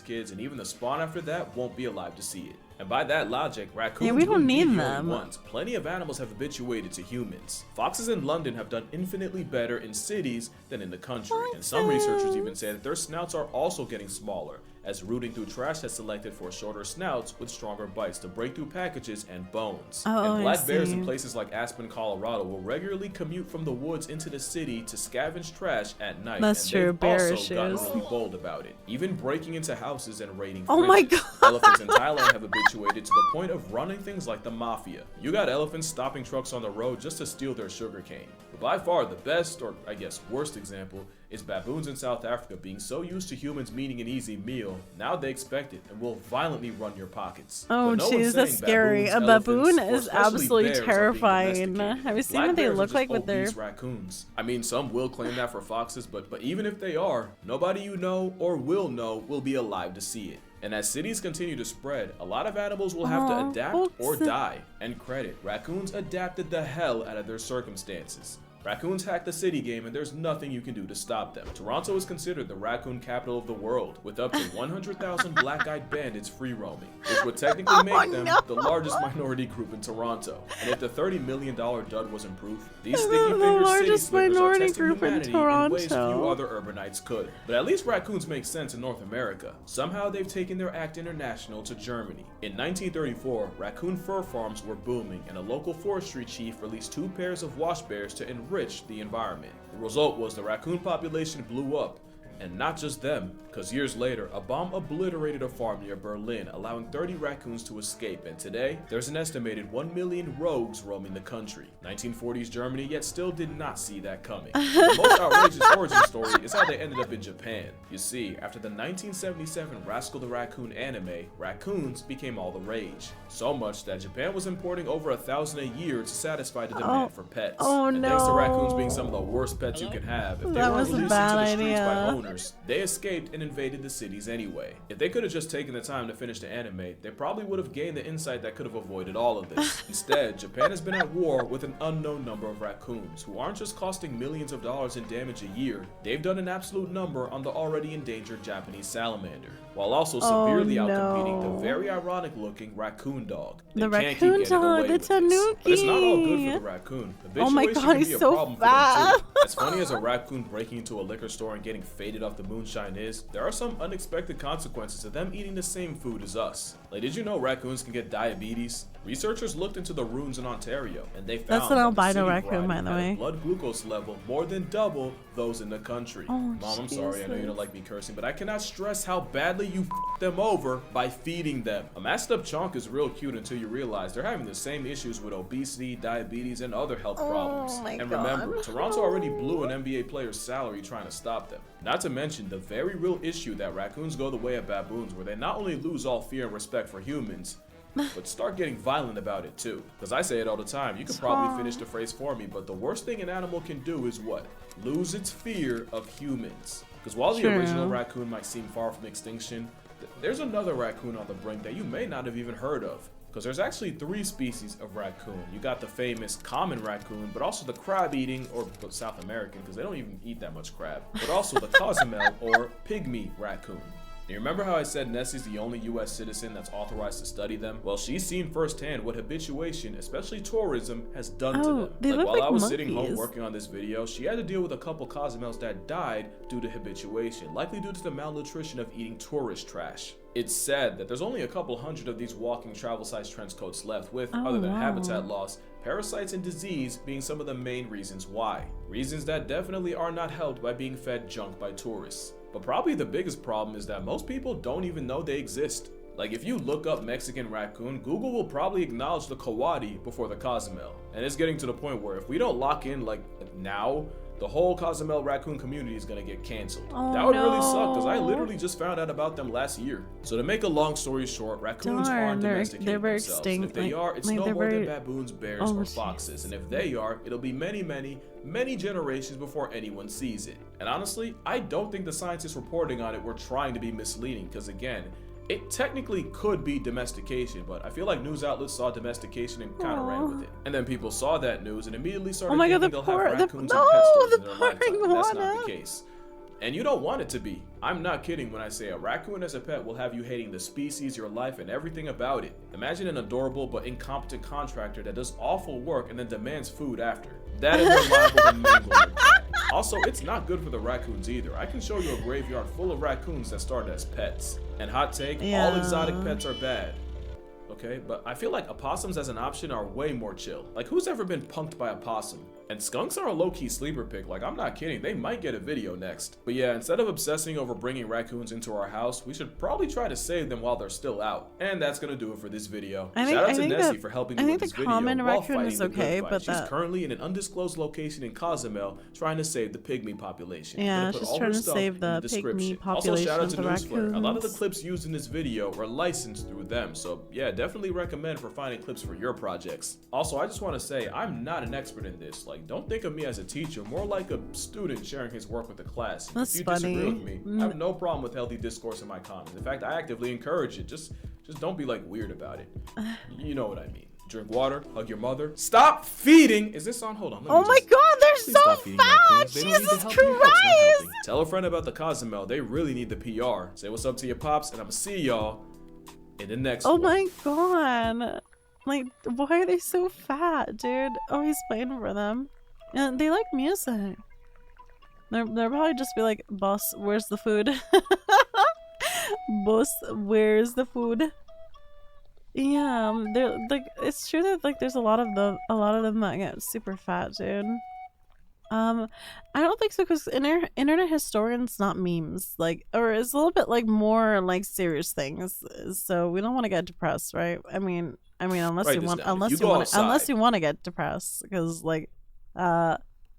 kids, and even the spawn after that won't be alive to see it. And by that logic, raccoons Yeah, we don't wouldn't be need the only them. ones. Plenty of animals have habituated to humans. Foxes in London have done infinitely better in cities than in the country, and some researchers even say that their snouts are also getting smaller, as rooting through trash has selected for shorter snouts with stronger bites to break through packages and bones. Oh, And I black bears in see. places like Aspen, Colorado will regularly commute from the woods into the city to scavenge trash at night. That's and true, they've bear also gotten issues. really bold about it, even breaking into houses and raiding Oh my fridges. God. Elephants in Thailand have habituated to the point of running things like the mafia. You got elephants stopping trucks on the road just to steal their sugarcane. By far the best, or I guess worst example, is baboons in South Africa being so used to humans meaning an easy meal, now they expect it and will violently run your pockets. Oh jeez, that's scary. A baboon is absolutely terrifying. Have you seen what they look like with their raccoons? I mean, some will claim that for foxes, but even if they are, nobody you know or will know will be alive to see it. And as cities continue to spread, a lot of animals will have to adapt or die. And credit, raccoons adapted the hell out of their circumstances. Raccoons hack the city game and there's nothing you can do to stop them. Toronto is considered the raccoon capital of the world, with up to 100,000 black-eyed bandits free roaming, which would technically make them the largest minority group in Toronto. And if the $30 million dud wasn't proof, these sticky-fingered city slickers are testing humanity in ways few other urbanites could. But at least raccoons make sense in North America. Somehow they've taken their act international to Germany. In 1934, raccoon fur farms were booming, and a local forestry chief released 2 pairs of wash bears to enrich the environment. The result was the raccoon population blew up, and not just them, because years later, a bomb obliterated a farm near Berlin, allowing 30 raccoons to escape, and today, there's an estimated 1 million rogues roaming the country. 1940s Germany yet still did not see that coming. The most outrageous origin story is how they ended up in Japan. You see, after the 1977 Rascal the Raccoon anime, raccoons became all the rage. So much that Japan was importing over 1,000 a year to satisfy the demand for pets. And thanks to raccoons being some of the worst pets you can have, if they weren't released into the streets by owners, they escaped and invaded the cities anyway. If they could have just taken the time to finish the anime, they probably would have gained the insight that could have avoided all of this. Instead, Japan has been at war with an unknown number of raccoons, who aren't just costing millions of dollars in damage a year, they've done an absolute number on the already endangered Japanese salamander, while also severely outcompeting the very ironic looking raccoon dog. They the can't raccoon keep getting away dog, with it's this. Tanuki. But it's not all good for the raccoon. Oh my Habituation god, can be he's a so problem for them fat. too. As funny as a raccoon breaking into a liquor store and getting faded off the moonshine is, there are some unexpected consequences to them eating the same food as us. Like, did you know raccoons can get diabetes? Researchers looked into the ruins in Ontario, and they found That's an albino that the raccoon, by the way. blood glucose level more than double those in the country. Oh, Mom, I'm sorry, I know you Jesus. don't like me cursing, but I cannot stress how badly you f them over by feeding them. A mashed up chonk is real cute until you realize they're having the same issues with obesity, diabetes, and other health problems. my And God. remember, Toronto already blew an NBA player's salary trying to stop them. Not to mention the very real issue that raccoons go the way of baboons, where they not only lose all fear and respect for humans, but start getting violent about it too. Because I say it all the time, you could probably finish the phrase for me, but the worst thing an animal can do is what? Lose its fear of humans. Because while the original raccoon might seem far from extinction, there's another raccoon on the brink that you may not have even heard of. Because there's actually 3 species of raccoon. You got the famous common raccoon, but also the crab-eating, or South American, because they don't even eat that much crab, but also the Cozumel, or pygmy raccoon. You remember how I said Nessie's the only US citizen that's authorized to study them? Well, she's seen firsthand what habituation, especially tourism, has done to them. They look while like I was sitting home monkeys. working on this video, she had to deal with a couple Cozumels that died due to habituation, likely due to the malnutrition of eating tourist trash. It's sad that there's only a couple hundred of these walking travel-sized trench coats left, with, other than habitat loss, parasites and disease being some of the main reasons why. Reasons that definitely are not helped by being fed junk by tourists. But probably the biggest problem is that most people don't even know they exist. Like, if you look up Mexican raccoon, Google will probably acknowledge the coati before the Cozumel. And it's getting to the point where if we don't lock in, like, now, the whole Cozumel raccoon community is gonna get canceled. That would really suck, because I literally just found out about them last year. So to make a long story short, raccoons aren't domesticated they're very themselves. extinct. And if they are, it's like, no they're more very... than baboons, bears, or foxes. And if they are, it'll be many, many generations before anyone sees it. And honestly, I don't think the scientists reporting on it were trying to be misleading, because again, it technically could be domestication, but I feel like news outlets saw domestication and kind of ran with it. And then people saw that news and immediately started thinking they'll have raccoons and pet stores in their lifetime. That's not the case. And you don't want it to be. I'm not kidding when I say a raccoon as a pet will have you hating the species, your life, and everything about it. Imagine an adorable but incompetent contractor that does awful work and then demands food after. That is reliable to mangle your cat. Also, it's not good for the raccoons either. I can show you a graveyard full of raccoons that started as pets. And hot take, all exotic pets are bad. Okay, but I feel like opossums as an option are way more chill. Like, who's ever been punked by a possum? And skunks are a low-key sleeper pick, like I'm not kidding, they might get a video next. But yeah, instead of obsessing over bringing raccoons into our house, we should probably try to save them while they're still out. And that's gonna do it for this video. Shout out to Nessie for helping me with this video while fighting the good fight. She's currently in an undisclosed location in Cozumel trying to save the pygmy population. Yeah, she's trying to save the pygmy population. Also, shout out to Newsflare. Newsflare. A lot of the clips used in this video were licensed through them, so yeah, definitely recommend for finding clips for your projects. Also, I just want to say, I'm not an expert in this. Like, don't think of me as a teacher, more like a student sharing his work with the class. That's if you funny. disagree with me, I have no problem with healthy discourse in my comments. In fact, I actively encourage it. Just don't be like weird about it. You know what I mean. Drink water, hug your mother. Stop feeding! Is this on? Hold on. Oh my god, they're so fat! Jesus Christ! Tell a friend about the Cozumel. They really need the PR. Say what's up to your pops, and I'm gonna see y'all in the next one. Oh my god. Like, why are they so fat, dude? Oh, he's playing for them. And they like music. They'll probably just be like, boss, where's the food? Boss, where's the food? Yeah, they're like, it's true that like there's a lot of them that get super fat, dude. I don't think so, because internet historians, not memes, like, or it's a little bit like more like serious things. So we don't want to get depressed, right? I mean, unless you want to get depressed, because like,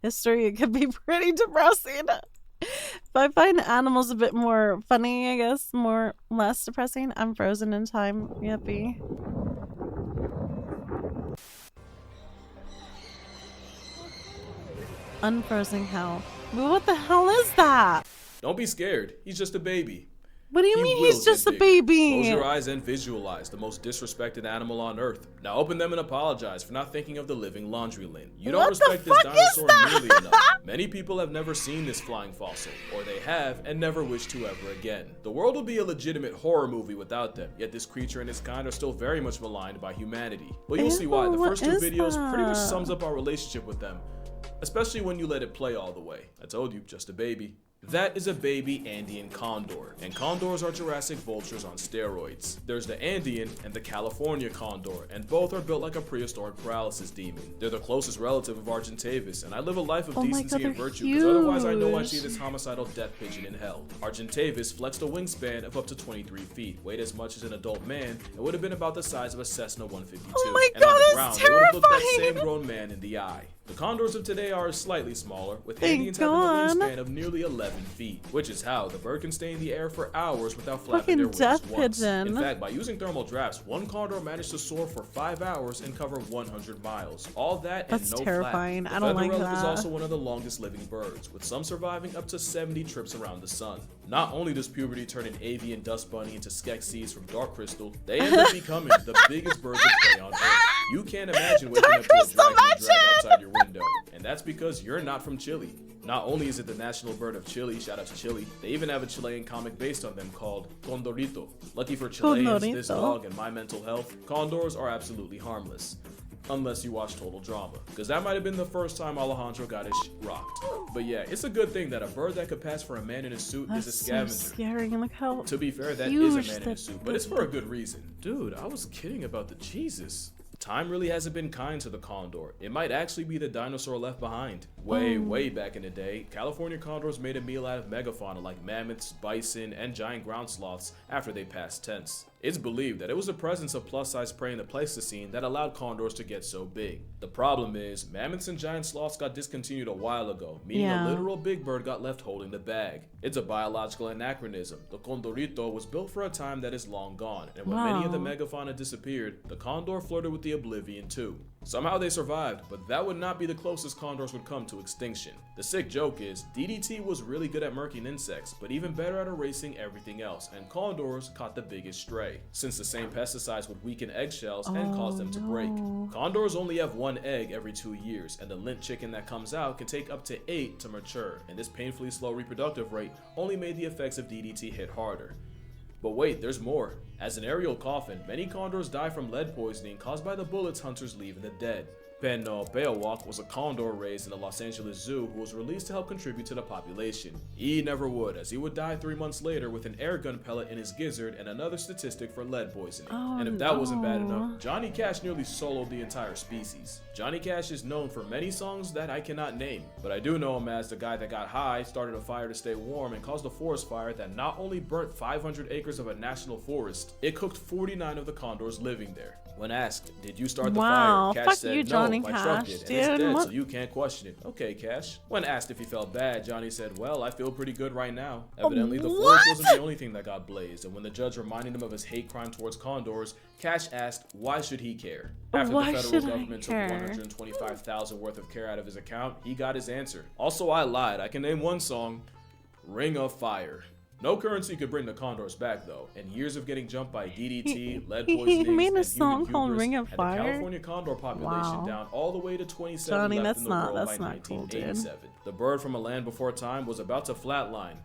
history could be pretty depressing. If I find animals a bit more funny, I guess, less depressing. I'm frozen in time. Yippee. Unfrozen hell. What the hell is that? Don't be scared. He's just a baby. What do you mean he's just a baby? Close your eyes and visualize the most disrespected animal on Earth. Now open them and apologize for not thinking of the living laundry lint. You don't respect this dinosaur nearly enough. Many people have never seen this flying fossil, or they have and never wish to ever again. The world would be a legitimate horror movie without them, yet this creature and its kind are still very much maligned by humanity. But you'll see why. The first two videos pretty much sums up our relationship with them, especially when you let it play all the way. I told you, just a baby. That is a baby Andean condor, and condors are Jurassic vultures on steroids. There's the Andean and the California condor, and both are built like a prehistoric paralysis demon. They're the closest relative of Argentavis, and I live a life of decency and virtue, because otherwise I know I'd see this homicidal death pigeon in hell. Argentavis flexed a wingspan of up to 23 feet, weighed as much as an adult man, and would have been about the size of a Cessna 152. Oh my and god, on the that's ground, terrifying! they would have looked that same grown man in the eye. The condors of today are slightly smaller, with Andeans having a wingspan of nearly 11 feet, which is how the bird can stay in the air for hours without flapping their wings once. In fact, by using thermal drafts, one condor managed to soar for 5 hours and cover 100 miles. All that and no terrifying. flap. I don't like that. The feather relic is also one of the longest living birds, with some surviving up to 70 trips around the sun. Not only does puberty turn an avian dust bunny into skeksis from dark crystal, they end up becoming the biggest birds of prey on Earth. You can't imagine waking up to a dragon outside your window, and that's because you're not from Chile. Not only is it the national bird of Chile, shout out to Chile, they even have a Chilean comic based on them called Condorito. Lucky for Chileans, this dog and my mental health, condors are absolutely harmless. Unless you watch Total Drama, because that might have been the first time Alejandro got his rocked. But yeah, it's a good thing that a bird that could pass for a man in a suit is a scavenger. So scary. Look how to be fair, that is a man in a suit, but it's for a good reason. Dude, I was kidding about the Jesus. Time really hasn't been kind to the condor. It might actually be the dinosaur left behind. Way back in the day, California condors made a meal out of megafauna like mammoths, bison, and giant ground sloths after they passed tense. It's believed that it was the presence of plus-size prey in the Pleistocene that allowed condors to get so big. The problem is, mammoths and giant sloths got discontinued a while ago, meaning a literal big bird got left holding the bag. It's a biological anachronism. The condorito was built for a time that is long gone, and when many of the megafauna disappeared, the condor flirted with the oblivion too. Somehow they survived, but that would not be the closest condors would come to extinction. The sick joke is, DDT was really good at murking insects, but even better at erasing everything else, and condors caught the biggest stray, since the same pesticides would weaken eggshells and cause them to break. Condors only have one egg every 2 years, and the lint chicken that comes out can take up to 8 to mature, and this painfully slow reproductive rate only made the effects of DDT hit harder. But wait, there's more. As an aerial coffin, many condors die from lead poisoning caused by the bullets hunters leave in the dead. Ben Beowulf was a condor raised in the Los Angeles Zoo who was released to help contribute to the population. He never would, as he would die 3 months later with an air gun pellet in his gizzard and another statistic for lead poisoning. And if that wasn't bad enough, Johnny Cash nearly soloed the entire species. Johnny Cash is known for many songs that I cannot name, but I do know him as the guy that got high, started a fire to stay warm, and caused a forest fire that not only burnt 500 acres of a national forest, it cooked 49 of the condors living there. When asked, did you start the fire? Cash fuck said, you, no, Johnny my Cash, truck did, and dude, it's dead, what? so you can't question it. Okay, Cash. When asked if he felt bad, Johnny said, well, I feel pretty good right now. Evidently, the forest wasn't the only thing that got blazed, and when the judge reminded him of his hate crime towards condors, Cash asked, why should he care? After Why the federal should I government took care? $125,000 worth of care out of his account, he got his answer. Also, I lied. I can name one song, Ring of Fire. No currency could bring the condors back, though, and years of getting jumped by DDT, lead poisoning, he made a and song human called hubris Ring of had Fire? the California condor population Wow. down all the way to 27 Johnny, left that's in the not- world that's by not cool, dude. 1987. The bird from a land before time was about to flatline.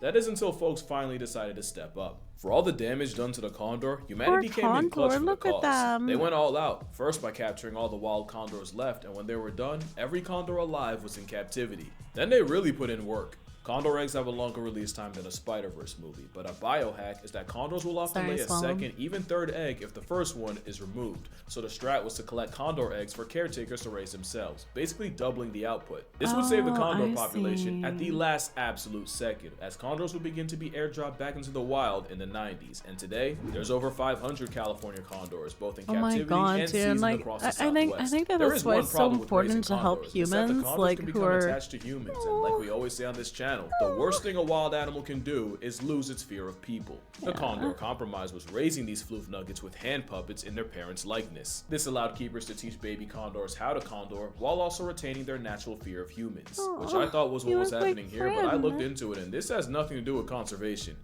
That is until folks finally decided to step up. For all the damage done to the condor, humanity came in clutch for the look at cause. them. They went all out, first by capturing all the wild condors left, and when they were done, every condor alive was in captivity. Then they really put in work. Condor eggs have a longer release time than a Spider-Verse movie, but a biohack is that condors will often Sorry, lay a swallowed. second, even third egg if the first one is removed. So the strat was to collect condor eggs for caretakers to raise themselves, basically doubling the output. This would save the condor I population at the see. last absolute second, as condors would begin to be airdropped back into the wild in the 90s. And today, there's over 500 California condors, both in Oh my captivity god, and dude! seasoned Like, across the I Southwest. think that There that's is why one it's so problem with raising important to help condors, is that the humans, condors like can who become are. attached to humans, and like we always say on this channel, the worst thing a wild animal can do is lose its fear of people. The condor compromise was raising these floof nuggets with hand puppets in their parents' likeness. This allowed keepers to teach baby condors how to condor while also retaining their natural fear of humans, which I thought was what you was look like happening here, but I Fred. looked into it and this has nothing to do with conservation.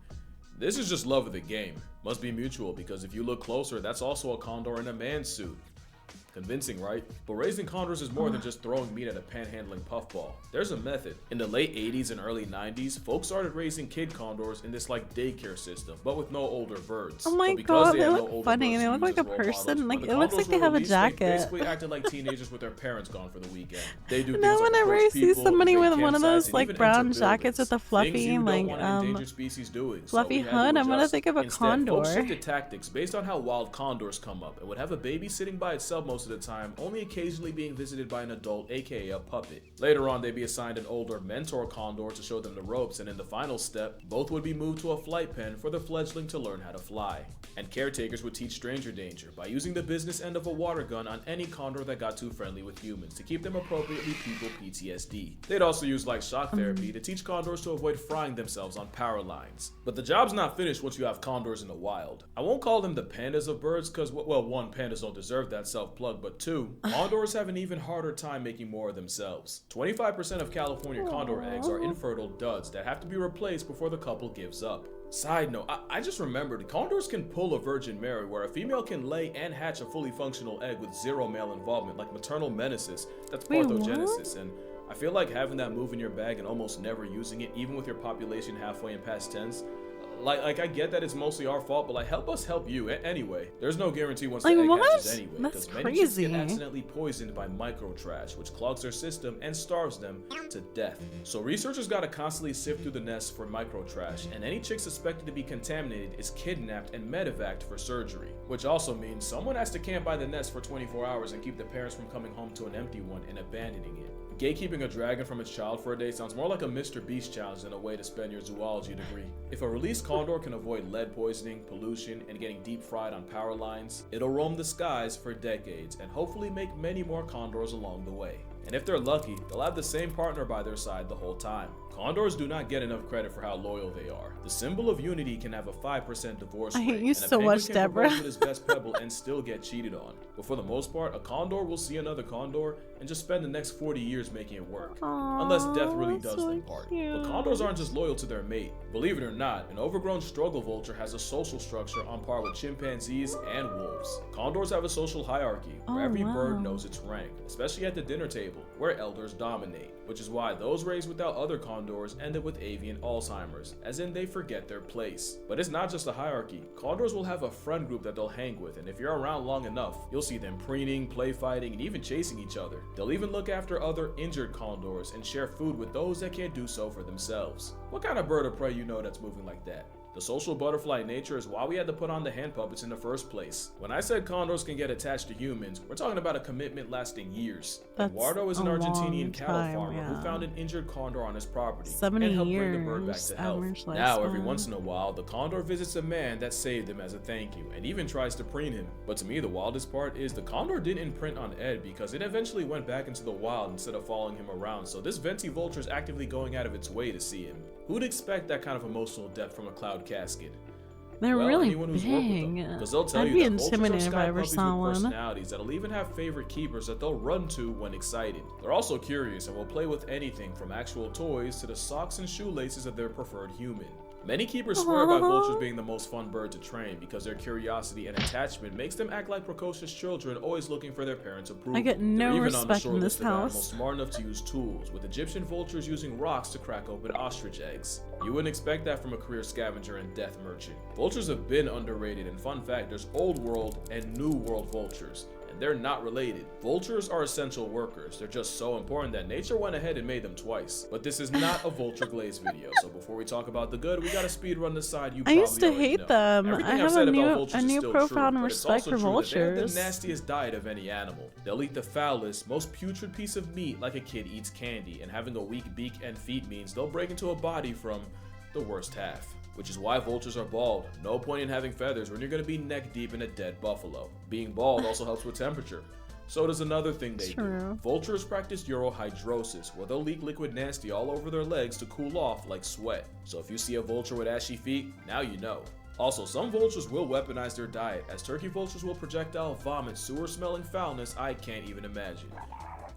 This is just love of the game. Must be mutual, because if you look closer, that's also a condor in a man's suit. Convincing, right? But raising condors is more than just throwing meat at a panhandling puffball. There's a method. In the late 80s and early 90s, folks started raising kid condors in this like daycare system, but with no older birds. Oh my But because god, they had no look older funny. birds They to look use like a as role models, person. when Like the it looks condors like they were have a released, jacket. They basically acted like teenagers with their parents gone for the weekend. They do things Now like whenever approach I see people, somebody invade with one of campsites, those and like even brown enter jackets with buildings. a fluffy Things you don't like want an endangered species doing. So fluffy we had to hood, I'm gonna adjust. think of a Instead, folks condor. shifted tactics based on how wild condors come up, and would have a baby sitting by itself most of the time, only occasionally being visited by an adult, aka a puppet. Later on, they'd be assigned an older mentor condor to show them the ropes, and in the final step, both would be moved to a flight pen for the fledgling to learn how to fly. And caretakers would teach stranger danger by using the business end of a water gun on any condor that got too friendly with humans to keep them appropriately people PTSD. They'd also use like shock therapy to teach condors to avoid frying themselves on power lines. But the job's not finished once you have condors in the wild. I won't call them the pandas of birds because, well, one, pandas don't deserve that self-plug, but two, condors have an even harder time making more of themselves. 25% of California condor eggs are infertile duds that have to be replaced before the couple gives up. Side note, I just remembered, condors can pull a Virgin Mary where a female can lay and hatch a fully functional egg with zero male involvement, like maternal menaces. That's Wait, parthenogenesis, and I feel like having that move in your bag and almost never using it, even with your population halfway in past tense, like I get that it's mostly our fault, but like help us help you anyway. There's no guarantee once Like, the egg what? hatches anyway, That's because many chicks get crazy. accidentally poisoned by microtrash, which clogs their system and starves them to death. So researchers gotta constantly sift through the nest for microtrash, and any chick suspected to be contaminated is kidnapped and medevaced for surgery. Which also means someone has to camp by the nest for 24 hours and keep the parents from coming home to an empty one and abandoning it. Gatekeeping a dragon from its child for a day sounds more like a Mr. Beast challenge than a way to spend your zoology degree. If a released condor can avoid lead poisoning, pollution, and getting deep fried on power lines, it'll roam the skies for decades and hopefully make many more condors along the way. And if they're lucky, they'll have the same partner by their side the whole time. Condors do not get enough credit for how loyal they are. The symbol of unity can have a 5% divorce I rate, hate you and a so penguin much, can Deborah. propose with his best pebble and still get cheated on. But for the most part, a condor will see another condor and just spend the next 40 years making it work. Unless death really does so them part. But cute. condors aren't just loyal to their mate. Believe it or not, an overgrown struggle vulture has a social structure on par with chimpanzees and wolves. Condors have a social hierarchy where Oh, every wow. bird knows its rank, especially at the dinner table. table, where elders dominate, which is why those raised without other condors end up with avian Alzheimer's, as in they forget their place. But it's not just a hierarchy. Condors will have a friend group that they'll hang with, and if you're around long enough, you'll see them preening, play fighting, and even chasing each other. They'll even look after other injured condors and share food with those that can't do so for themselves. What kind of bird of prey you know that's moving like that? The social butterfly nature is why we had to put on the hand puppets in the first place. When I said condors can get attached to humans, we're talking about a commitment lasting years. Eduardo is an Argentinian cattle farmer who found an injured condor on his property and helped bring the bird back to health. Now, every once in a while, the condor visits a man that saved him as a thank you and even tries to preen him. But to me, the wildest part is the condor didn't imprint on Ed because it eventually went back into the wild instead of following him around, so this venti vulture is actively going out of its way to see him. Who'd expect that kind of emotional depth from a cloud casket? They're really anyone who's worked with them, because they'll tell I'd you be that vultures are intimidated if sky I ever puppies saw with one. personalities that'll even have favorite keepers that they'll run to when excited. They're also curious and will play with anything from actual toys to the socks and shoelaces of their preferred human. Many keepers swear by vultures being the most fun bird to train because their curiosity and attachment makes them act like precocious children always looking for their parents' approval. I get no They're even on the respect short in this list of animals house. smart enough to use tools, with Egyptian vultures using rocks to crack open ostrich eggs. You wouldn't expect that from a career scavenger and death merchant. Vultures have been underrated, and fun fact, there's old world and new world vultures. They're not related. Vultures are essential workers. They're just so important that nature went ahead and made them twice. But this is not a vulture glaze video, so before we talk about the good, we gotta speed run the side you I probably used to already hate know. them. Everything I I've have said a about new, vultures a is new still profound true, but it's respect also for true that they have vultures. the nastiest diet of any animal. They'll eat the foulest, most putrid piece of meat like a kid eats candy, and having a weak beak and feet means they'll break into a body from the worst half. Which is why vultures are bald. No point in having feathers when you're gonna be neck deep in a dead buffalo. Being bald also helps with temperature. So does another thing they do. Vultures practice urohydrosis, where they'll leak liquid nasty all over their legs to cool off like sweat. So if you see a vulture with ashy feet, now you know. Also, some vultures will weaponize their diet, as turkey vultures will projectile vomit sewer-smelling foulness I can't even imagine.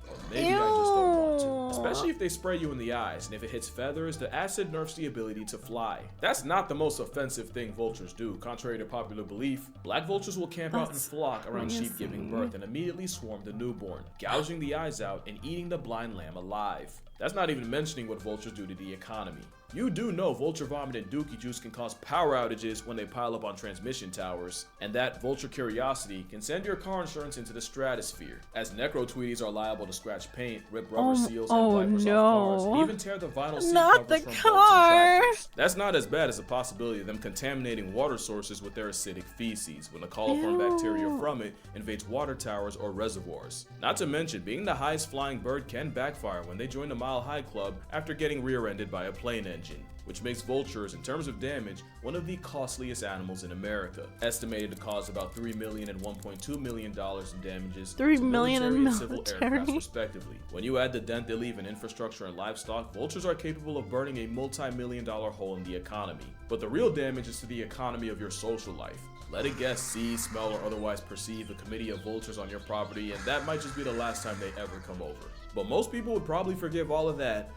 Or maybe I just don't want to. Especially if they spray you in the eyes, and if it hits feathers, the acid nerfs the ability to fly. That's not the most offensive thing vultures do. Contrary to popular belief, black vultures will camp out in flock around sheep giving birth and immediately swarm the newborn, gouging the eyes out and eating the blind lamb alive. That's not even mentioning what vultures do to the economy. You do know vulture vomit and dookie juice can cause power outages when they pile up on transmission towers, and that vulture curiosity can send your car insurance into the stratosphere, as necro-tweeties are liable to scratch paint, rip rubber seals and wipers off cars, and even tear the vinyl seat covers from boats and tractors. That's not as bad as the possibility of them contaminating water sources with their acidic feces when the coliform bacteria from it invades water towers or reservoirs. Not to mention, being the highest flying bird can backfire when they join the Mile High Club after getting rear-ended by a plane engine, which makes vultures, in terms of damage, one of the costliest animals in America, estimated to cause about $3 million and $1.2 million in damages to military and civil aircraft respectively. When you add the dent they leave in infrastructure and livestock, vultures are capable of burning a multi-million-dollar hole in the economy. But the real damage is to the economy of your social life. Let a guest see, smell, or otherwise perceive a committee of vultures on your property, and that might just be the last time they ever come over. But most people would probably forgive all of that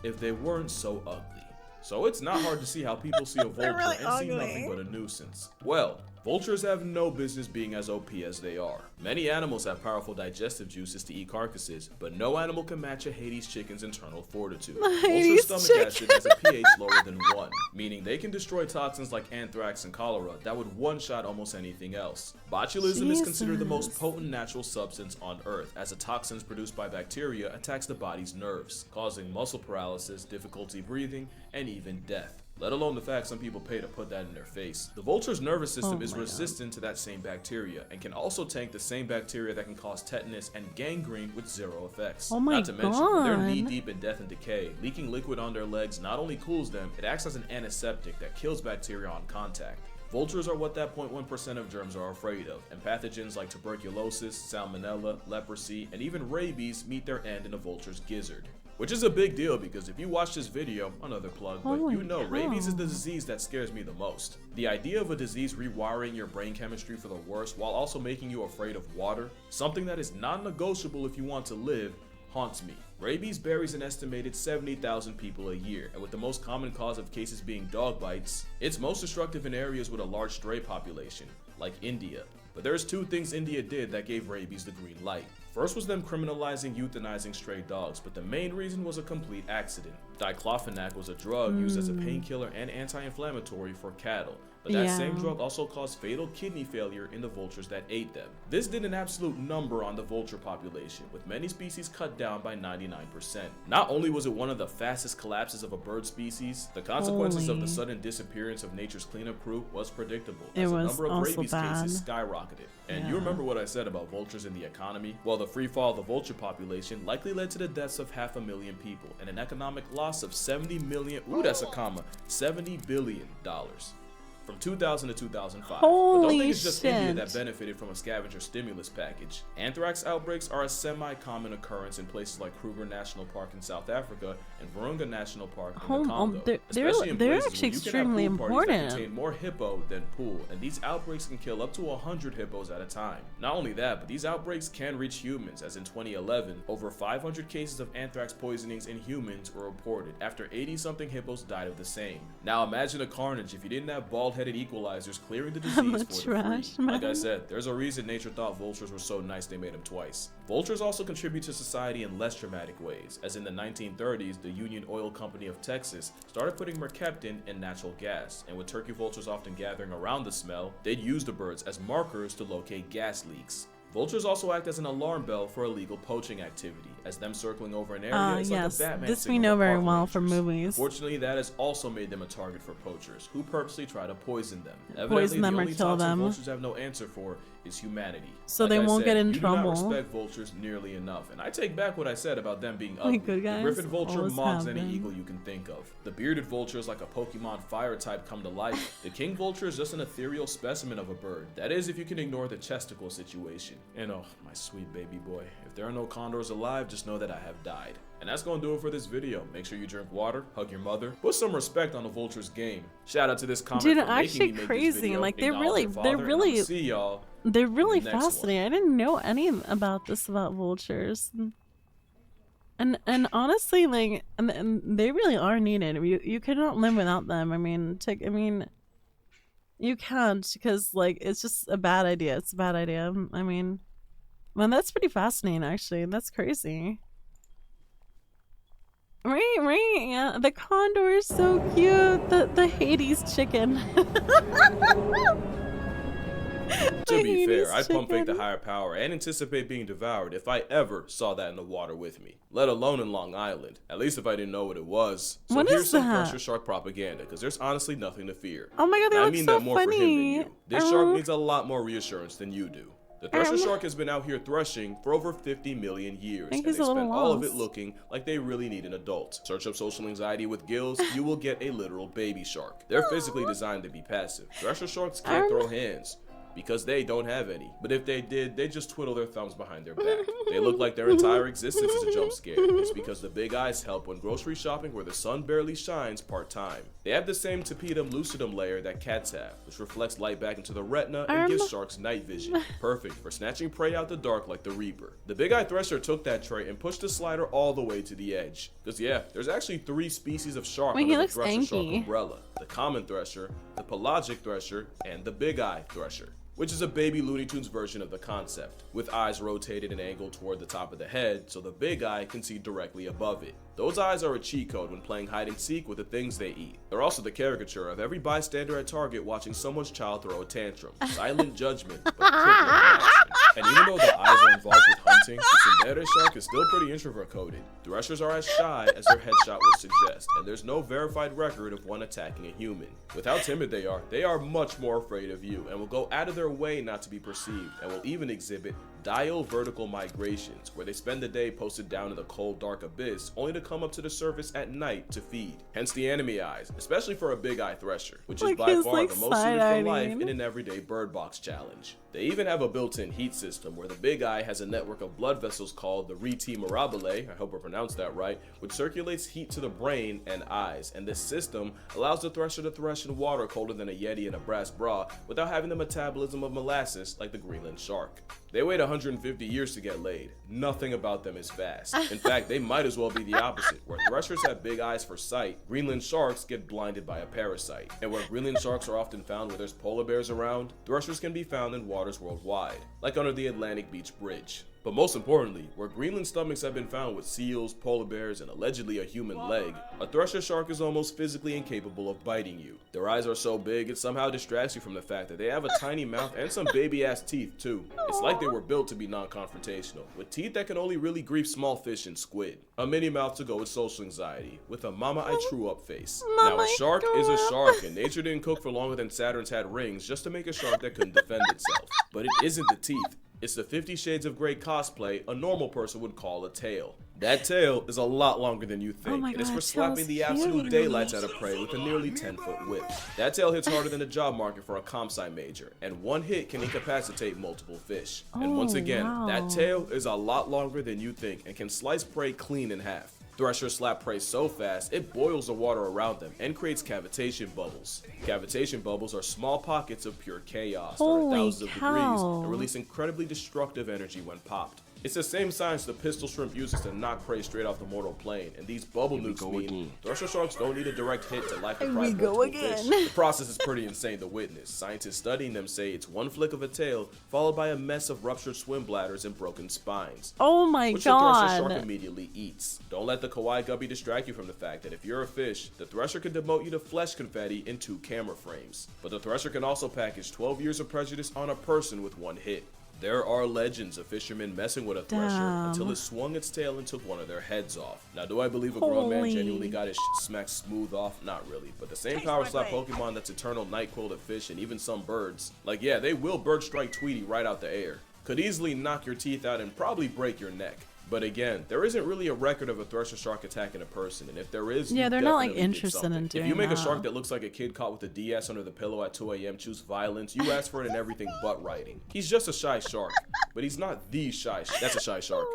if they weren't so ugly. So it's not hard to see how people see a vulture and see nothing but a nuisance. Well, vultures have no business being as OP as they are. Many animals have powerful digestive juices to eat carcasses, but no animal can match a Hades chicken's internal fortitude. Vulture's stomach acid has a pH lower than 1, meaning they can destroy toxins like anthrax and cholera that would one-shot almost anything else. Botulism is considered the most potent natural substance on Earth, as the toxins produced by bacteria attacks the body's nerves, causing muscle paralysis, difficulty breathing, and even death. Let alone the fact some people pay to put that in their face. The vulture's nervous system is resistant to that same bacteria and can also tank the same bacteria that can cause tetanus and gangrene with zero effects. Not to mention, when they're knee deep in death and decay, leaking liquid on their legs not only cools them, it acts as an antiseptic that kills bacteria on contact. Vultures are what that 0.1% of germs are afraid of, and pathogens like tuberculosis, salmonella, leprosy, and even rabies meet their end in a vulture's gizzard. Which is a big deal because if you watch this video, another plug, but you know rabies is the disease that scares me the most. The idea of a disease rewiring your brain chemistry for the worse while also making you afraid of water, something that is non-negotiable if you want to live, haunts me. Rabies buries an estimated 70,000 people a year, and with the most common cause of cases being dog bites, it's most destructive in areas with a large stray population, like India. But there's two things India did that gave rabies the green light. First was them criminalizing euthanizing stray dogs, but the main reason was a complete accident. Diclofenac was a drug used as a painkiller and anti-inflammatory for cattle, but that same drug also caused fatal kidney failure in the vultures that ate them. This did an absolute number on the vulture population, with many species cut down by 99%. Not only was it one of the fastest collapses of a bird species, the consequences of the sudden disappearance of nature's cleanup crew was predictable, as the number of rabies cases skyrocketed. And you remember what I said about vultures in the economy? Well, the free fall of the vulture population likely led to the deaths of 500,000 people and an economic loss of 70 million, ooh, that's a comma, $70 billion. From 2000 to 2005. But don't think it's just India that benefited from a scavenger stimulus package. Anthrax outbreaks are a semi-common occurrence in places like Kruger National Park in South Africa and Virunga National Park in the Congo. They're actually extremely important. That contain more hippo than pool, and these outbreaks can kill up to 100 hippos at a time. Not only that, but these outbreaks can reach humans, as in 2011, over 500 cases of anthrax poisonings in humans were reported after 80-something hippos died of the same. Now imagine the carnage if you didn't have bald-headed equalizers clearing the disease for the free. Like I said, there's a reason nature thought vultures were so nice they made them twice. Vultures also contribute to society in less dramatic ways, as in the 1930s, the Union Oil Company of Texas started putting mercaptan in natural gas, and with turkey vultures often gathering around the smell, they'd use the birds as markers to locate gas leaks. Vultures also act as an alarm bell for illegal poaching activity, as them circling over an area is like a Batman this we signal know for very park well rangers. from movies. Fortunately, that has also made them a target for poachers, who purposely try to poison them. Poison them or kill them. Vultures have no answer for is humanity. So they won't get in trouble. You do not respect vultures nearly enough, and I take back what I said about them being ugly. Good guys The griffin vulture always mocks have any been. eagle you can think of. The bearded vulture is like a Pokemon fire type come to life. The king vulture is just an ethereal specimen of a bird. That is, if you can ignore the chesticle situation. And oh, my sweet baby boy, if there are no condors alive, just know that I have died. And that's gonna do it for this video. Make sure you drink water, hug your mother, put some respect on the vulture's game. Shout out to this comment Dude, for making actually me make crazy. this video. Like, they're Acknowledge your father, see y'all. They're really in the next fascinating. I didn't know any about this about vultures. And honestly, like, and they really are needed. You cannot live without them. I mean, you can't, because like it's just a bad idea. It's a bad idea. I mean, man, that's pretty fascinating actually. That's crazy. Right, yeah. The condor is so cute. The Hades chicken. To be fair, I'd pump fake the higher power and anticipate being devoured if I ever saw that in the water with me, let alone in Long Island, at least if I didn't know what it was. So What here's is some that? thresher shark propaganda, because there's honestly nothing to fear. Oh my god, they I look mean so that more for him than funny. you. This shark needs a lot more reassurance than you do. The thresher shark has been out here threshing for over 50 million years, and they he's a spend little all of it lost. looking like they really need an adult. Search up social anxiety with gills, you will get a literal baby shark. They're physically designed to be passive. Thresher sharks can't throw hands, because they don't have any. But if they did, they just twiddle their thumbs behind their back. They look like their entire existence is a jump scare. It's because the big eyes help when grocery shopping where the sun barely shines part-time. They have the same tapetum lucidum layer that cats have, which reflects light back into the retina and gives sharks night vision. Perfect for snatching prey out the dark like the Reaper. The big eye thresher took that trait and pushed the slider all the way to the edge. Because yeah, there's actually 3 species of shark Wait, under he the looks thresher shark anky. umbrella. The common thresher, the pelagic thresher, and the big eye thresher, which is a baby Looney Tunes version of the concept, with eyes rotated and angled toward the top of the head so the big eye can see directly above it. Those eyes are a cheat code when playing hide and seek with the things they eat. They're also the caricature of every bystander at Target watching someone's child throw a tantrum. Silent judgment, but crippling reaction. And even though the eyes are involved with hunting, the Sundere shark is still pretty introvert coded. Threshers are as shy as their headshot would suggest, and there's no verified record of one attacking a human. With how timid they are much more afraid of you and will go out of their way not to be perceived, and will even exhibit vertical migrations, where they spend the day posted down in the cold dark abyss only to come up to the surface at night to feed. Hence the enemy eyes, especially for a big eye thresher, which is by far the most suited for life in an everyday bird box challenge. They even have a built-in heat system where the big eye has a network of blood vessels called the rete mirabile, I hope I pronounced that right, which circulates heat to the brain and eyes, and this system allows the thresher to thresh in water colder than a Yeti in a brass bra without having the metabolism of molasses like the Greenland shark. They wait 150 years to get laid. Nothing about them is fast. In fact, they might as well be the opposite. Where threshers have big eyes for sight, Greenland sharks get blinded by a parasite. And where Greenland sharks are often found where there's polar bears around, threshers can be found in waters worldwide, like under the Atlantic Beach Bridge. But most importantly, where Greenland stomachs have been found with seals, polar bears, and allegedly a human leg, a thresher shark is almost physically incapable of biting you. Their eyes are so big it somehow distracts you from the fact that they have a tiny mouth and some baby-ass teeth too. It's like they were built to be non-confrontational, with teeth that can only really grief small fish and squid. A mini mouth to go with social anxiety, with a mama I true up face. Now a shark is a shark, and nature didn't cook for longer than Saturn's had rings just to make a shark that couldn't defend itself. But it isn't the teeth. It's the 50 Shades of Grey cosplay a normal person would call a tail. That tail is a lot longer than you think, and it's for slapping the absolute daylights out of prey with a nearly 10-foot whip. That tail hits harder than the job market for a comp sci major, and one hit can incapacitate multiple fish. And once again, that tail is a lot longer than you think and can slice prey clean in half. Threshers slap prey so fast, it boils the water around them and creates cavitation bubbles. Cavitation bubbles are small pockets of pure chaos that are thousands of degrees and release incredibly destructive energy when popped. It's the same science the pistol shrimp uses to knock prey straight off the mortal plane, and these bubble nukes mean thresher sharks don't need a direct hit to life deprive multiple fish. The process is pretty insane to witness. Scientists studying them say it's one flick of a tail, followed by a mess of ruptured swim bladders and broken spines. Oh my which god. the thresher shark immediately eats. Don't let the kawaii guppy distract you from the fact that if you're a fish, the thresher can demote you to flesh confetti in 2 camera frames. But the thresher can also package 12 years of prejudice on a person with one hit. There are legends of fishermen messing with a thresher until it swung its tail and took one of their heads off. Now, do I believe a grown man genuinely got his shit smacked smooth off? Not really, but the same power slap Pokemon that's eternal night-quilled at fish and even some birds. Like, yeah, they will bird strike Tweety right out the air. Could easily knock your teeth out and probably break your neck. But again, there isn't really a record of a thresher shark attacking a person, and if there is, yeah, they're not like interested in doing If you make that. a shark that looks like a kid caught with a DS under the pillow at 2 a.m. choose violence, you ask for it in everything but writing. He's just a shy shark, but he's not the shy. That's a shy shark.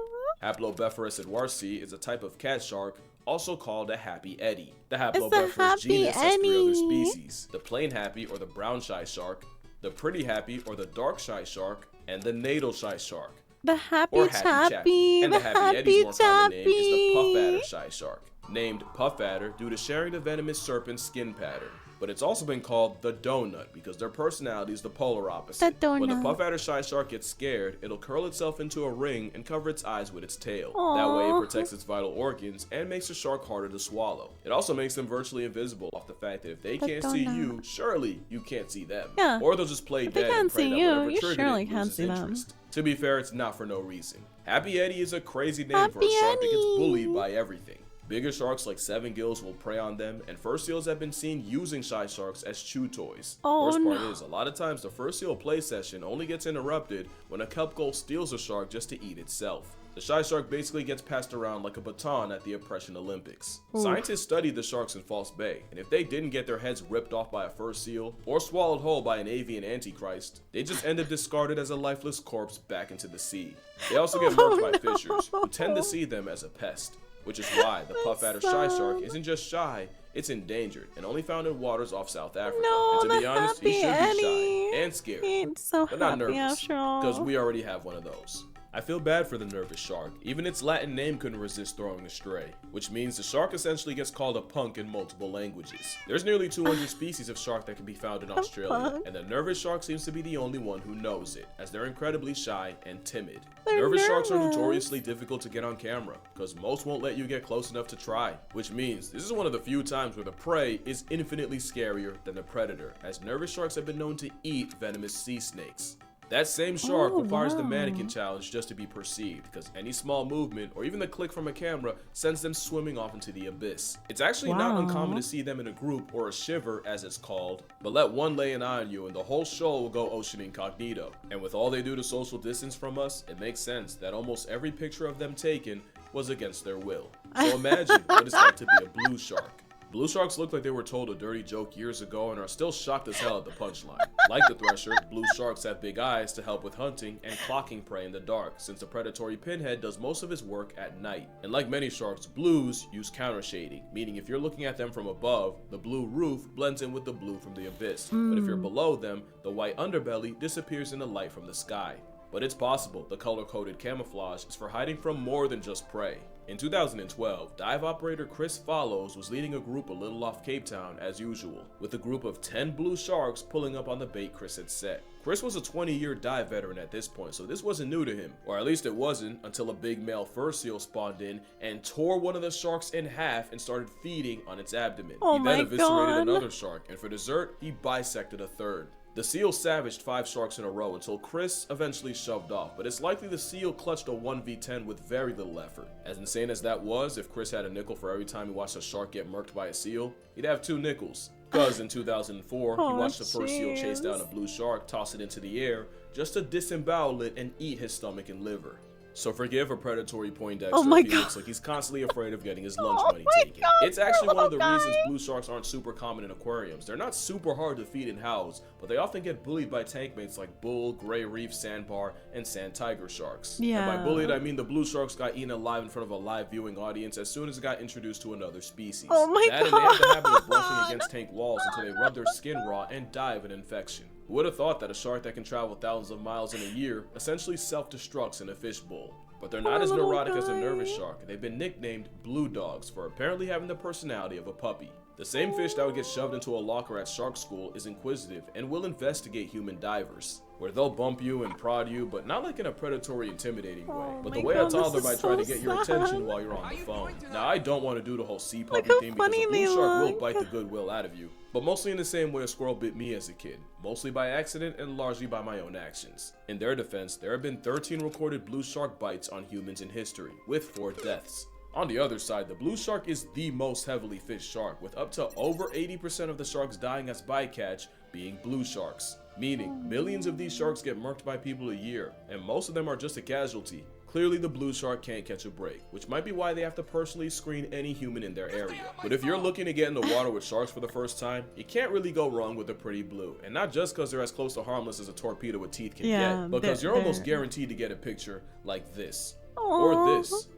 Haplobephorus edwardsii is a type of cat shark, also called a happy eddy. The Haplobephorus genus has 3 other species: the plain happy or the brown shy shark, the pretty happy or the dark shy shark, and the natal shy shark. The happy chappy, and the happy eddy's more common name is the puff adder shy shark, named puff adder due to sharing the venomous serpent's skin pattern. But it's also been called the donut because their personality is the polar opposite. When the puff adder shy shark gets scared, it'll curl itself into a ring and cover its eyes with its tail. That way it protects its vital organs and makes the shark harder to swallow. It also makes them virtually invisible off the fact that if they can't see you, surely you can't see them. Yeah. Or they'll just play If dead they can't and pray see that you, whatever you triggered surely it can't loses see them. interest. To be fair, it's not for no reason. Happy Eddy is a crazy name for a shark that gets bullied by everything. Bigger sharks like 7 gills will prey on them, and fur seals have been seen using shy sharks as chew toys. Worst part is, a lot of times the fur seal play session only gets interrupted when a kelp gull steals a shark just to eat itself. The shy shark basically gets passed around like a baton at the Oppression Olympics. Scientists studied the sharks in False Bay, and if they didn't get their heads ripped off by a fur seal, or swallowed whole by an avian antichrist, they just end up discarded as a lifeless corpse back into the sea. They also get marked by fishers, who tend to see them as a pest. Which is why the puff adder shy shark isn't just shy, it's endangered and only found in waters off South Africa. And to be honest, he should be shy and scared, but not nervous, because we already have one of those. I feel bad for the nervous shark. Even its Latin name couldn't resist throwing astray, which means the shark essentially gets called a punk in multiple languages. There's nearly 200 species of shark that can be found in Australia, and the nervous shark seems to be the only one who knows it, as they're incredibly shy and timid. Nervous sharks are notoriously difficult to get on camera, because most won't let you get close enough to try, which means this is one of the few times where the prey is infinitely scarier than the predator, as nervous sharks have been known to eat venomous sea snakes. That same shark requires the mannequin challenge just to be perceived, because any small movement or even the click from a camera sends them swimming off into the abyss. It's actually not uncommon to see them in a group, or a shiver as it's called, but let one lay an eye on you and the whole show will go ocean incognito. And with all they do to social distance from us, it makes sense that almost every picture of them taken was against their will. So imagine what it's like to be a blue shark. Blue sharks look like they were told a dirty joke years ago and are still shocked as hell at the punchline. Like the thresher, blue sharks have big eyes to help with hunting and clocking prey in the dark, since the predatory pinhead does most of his work at night. And like many sharks, blues use counter shading, meaning if you're looking at them from above, the blue roof blends in with the blue from the abyss. But if you're below them, the white underbelly disappears in the light from the sky. But it's possible the color-coded camouflage is for hiding from more than just prey. In 2012, dive operator Chris Follows was leading a group a little off Cape Town as usual, with a group of 10 blue sharks pulling up on the bait Chris had set. Chris was a 20-year dive veteran at this point, so this wasn't new to him, or at least it wasn't until a big male fur seal spawned in and tore one of the sharks in half and started feeding on its abdomen. He then eviscerated another shark, and for dessert, he bisected a third. The seal savaged 5 sharks in a row until Chris eventually shoved off, but it's likely the seal clutched a 1v10 with very little effort. As insane as that was, if Chris had a nickel for every time he watched a shark get murked by a seal, he'd have 2 nickels. Because in 2004, he watched the first seal chase down a blue shark, toss it into the air, just to disembowel it and eat his stomach and liver. So forgive a predatory Poindexter if he looks like he's constantly afraid of getting his lunch money taken. It's actually one of the reasons blue sharks aren't super common in aquariums. They're not super hard to feed and house, but they often get bullied by tank mates like bull, gray reef, sandbar, and sand tiger sharks. And by bullied, I mean the blue sharks got eaten alive in front of a live viewing audience as soon as it got introduced to another species. And they have the habit of brushing against tank walls until they rub their skin raw and die of an infection. Who would have thought that a shark that can travel thousands of miles in a year essentially self-destructs in a fishbowl? But they're not as neurotic as a nervous shark. They've been nicknamed blue dogs for apparently having the personality of a puppy. The same fish that would get shoved into a locker at shark school is inquisitive and will investigate human divers, where they'll bump you and prod you, but not like in a predatory, intimidating way, but the way a toddler might try to get your attention while you're on the phone. Now, I don't want to do the whole sea puppy thing because a blue shark will bite the goodwill out of you, but mostly in the same way a squirrel bit me as a kid, mostly by accident and largely by my own actions. In their defense, there have been 13 recorded blue shark bites on humans in history, with 4 deaths. On the other side, the blue shark is the most heavily fished shark, with up to over 80% of the sharks dying as bycatch being blue sharks, meaning millions of these sharks get murked by people a year, and most of them are just a casualty. Clearly the blue shark can't catch a break, which might be why they have to personally screen any human in their area. But if you're looking to get in the water with sharks for the first time, you can't really go wrong with a pretty blue. And not just because they're as close to harmless as a torpedo with teeth can get, but because you're almost guaranteed to get a picture like this, or this.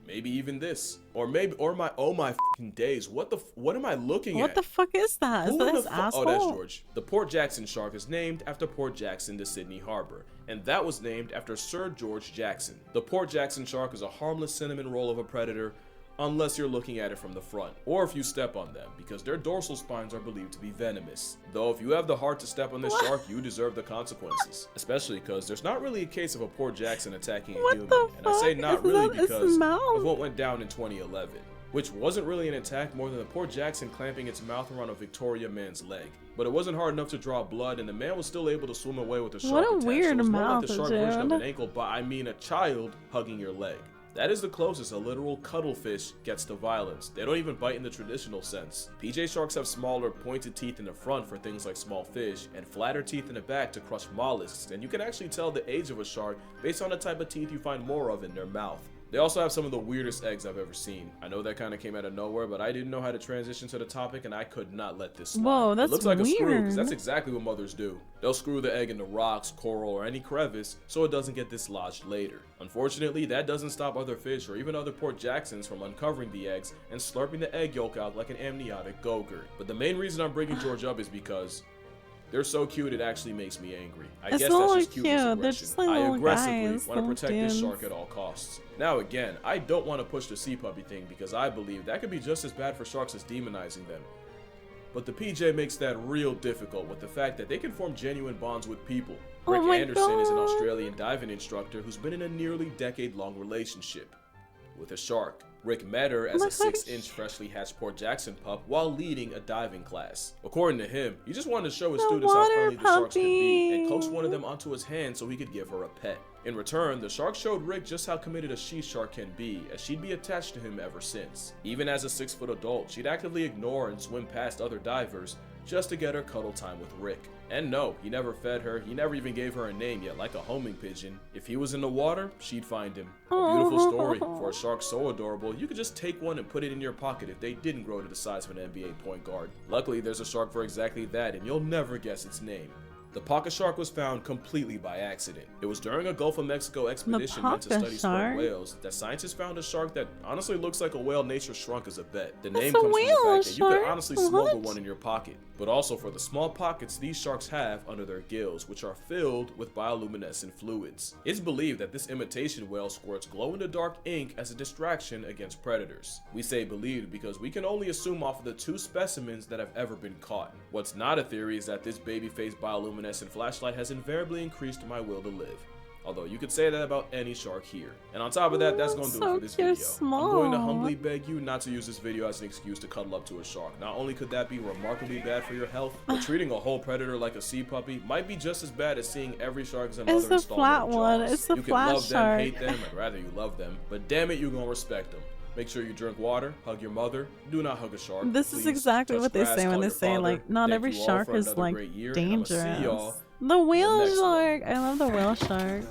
Maybe even this, or my oh my fucking days, what am I looking at? What the fuck is that? Is that his asshole? Oh, that's George. The Port Jackson shark is named after Port Jackson to Sydney Harbor, and that was named after Sir George Jackson. The Port Jackson shark is a harmless cinnamon roll of a predator, unless you're looking at it from the front, or if you step on them, because their dorsal spines are believed to be venomous. Though if you have the heart to step on this shark, you deserve the consequences. Especially because there's not really a case of a Port Jackson attacking a human, and I say not really because of what went down in 2011, which wasn't really an attack more than the Port Jackson clamping its mouth around a Victoria man's leg. But it wasn't hard enough to draw blood, and the man was still able to swim away with the shark attached. What a weird so it's more mouth, like the shark version of an ankle bite, I mean a child hugging your leg. That is the closest a literal cuttlefish gets to violence. They don't even bite in the traditional sense. PJ sharks have smaller, pointed teeth in the front for things like small fish, and flatter teeth in the back to crush mollusks, and you can actually tell the age of a shark based on the type of teeth you find more of in their mouth. They also have some of the weirdest eggs I've ever seen. I know that kind of came out of nowhere, but I didn't know how to transition to the topic, and I could not let this slide. Whoa, that's it looks like weird. a screw, because that's exactly what mothers do. They'll screw the egg into rocks, coral, or any crevice so it doesn't get dislodged later. Unfortunately, that doesn't stop other fish or even other Port Jacksons from uncovering the eggs and slurping the egg yolk out like an amniotic go-gurt. But the main reason I'm bringing George up is because they're so cute it actually makes me angry. I guess that's just cuteness aggression. They're just like I little aggressively guys, want to protect dudes. this shark at all costs. Now again, I don't want to push the sea puppy thing because I believe that could be just as bad for sharks as demonizing them. But the PJ makes that real difficult with the fact that they can form genuine bonds with people. Rick Anderson is an Australian diving instructor who's been in a nearly decade-long relationship with a shark. Rick met her as a 6-inch freshly hatched Port Jackson pup while leading a diving class. According to him, he just wanted to show his students how friendly the sharks could be and coaxed one of them onto his hand so he could give her a pet. In return, the shark showed Rick just how committed a she-shark can be, as she'd be attached to him ever since. Even as a 6-foot adult, she'd actively ignore and swim past other divers just to get her cuddle time with Rick. And no, he never fed her, he never even gave her a name yet, like a homing pigeon. If he was in the water, she'd find him. A beautiful story. For a shark so adorable, you could just take one and put it in your pocket if they didn't grow to the size of an NBA point guard. Luckily, there's a shark for exactly that, and you'll never guess its name. The pocket shark was found completely by accident. It was during a Gulf of Mexico expedition meant to study sperm whales that scientists found a shark that honestly looks like a whale nature shrunk as a vet. The name comes from the fact that you could honestly smuggle one in your pocket, but also for the small pockets these sharks have under their gills, which are filled with bioluminescent fluids. It's believed that this imitation whale squirts glow-in-the-dark ink as a distraction against predators. We say believed because we can only assume off of the 2 specimens that have ever been caught. What's not a theory is that this baby-faced bioluminescent flashlight has invariably increased my will to live. Although you could say that about any shark here. And on top of that, that's gonna do it for this video. I'm going to humbly beg you not to use this video as an excuse to cuddle up to a shark. Not only could that be remarkably bad for your health, but treating a whole predator like a sea puppy might be just as bad as seeing every shark as another installment of Jaws. It's the flat one. It's the flat shark. You can love them, hate them, I'd rather you love them, but damn it, you're gonna respect them. Make sure you drink water, hug your mother, do not hug a shark. This is exactly what they say when they say, like, not every shark is, like, dangerous. The whale shark! I love the whale shark.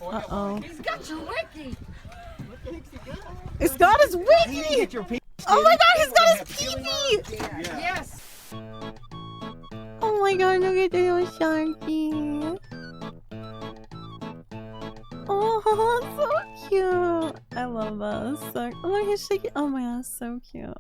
Uh-oh. He's got your wiki! He's got his wiki! Oh my god, he's got his pee-pee! Yes! Oh my god, look at the little sharky. Oh, that's so cute. I love that. So, oh, he's shaking. Oh my god, so cute.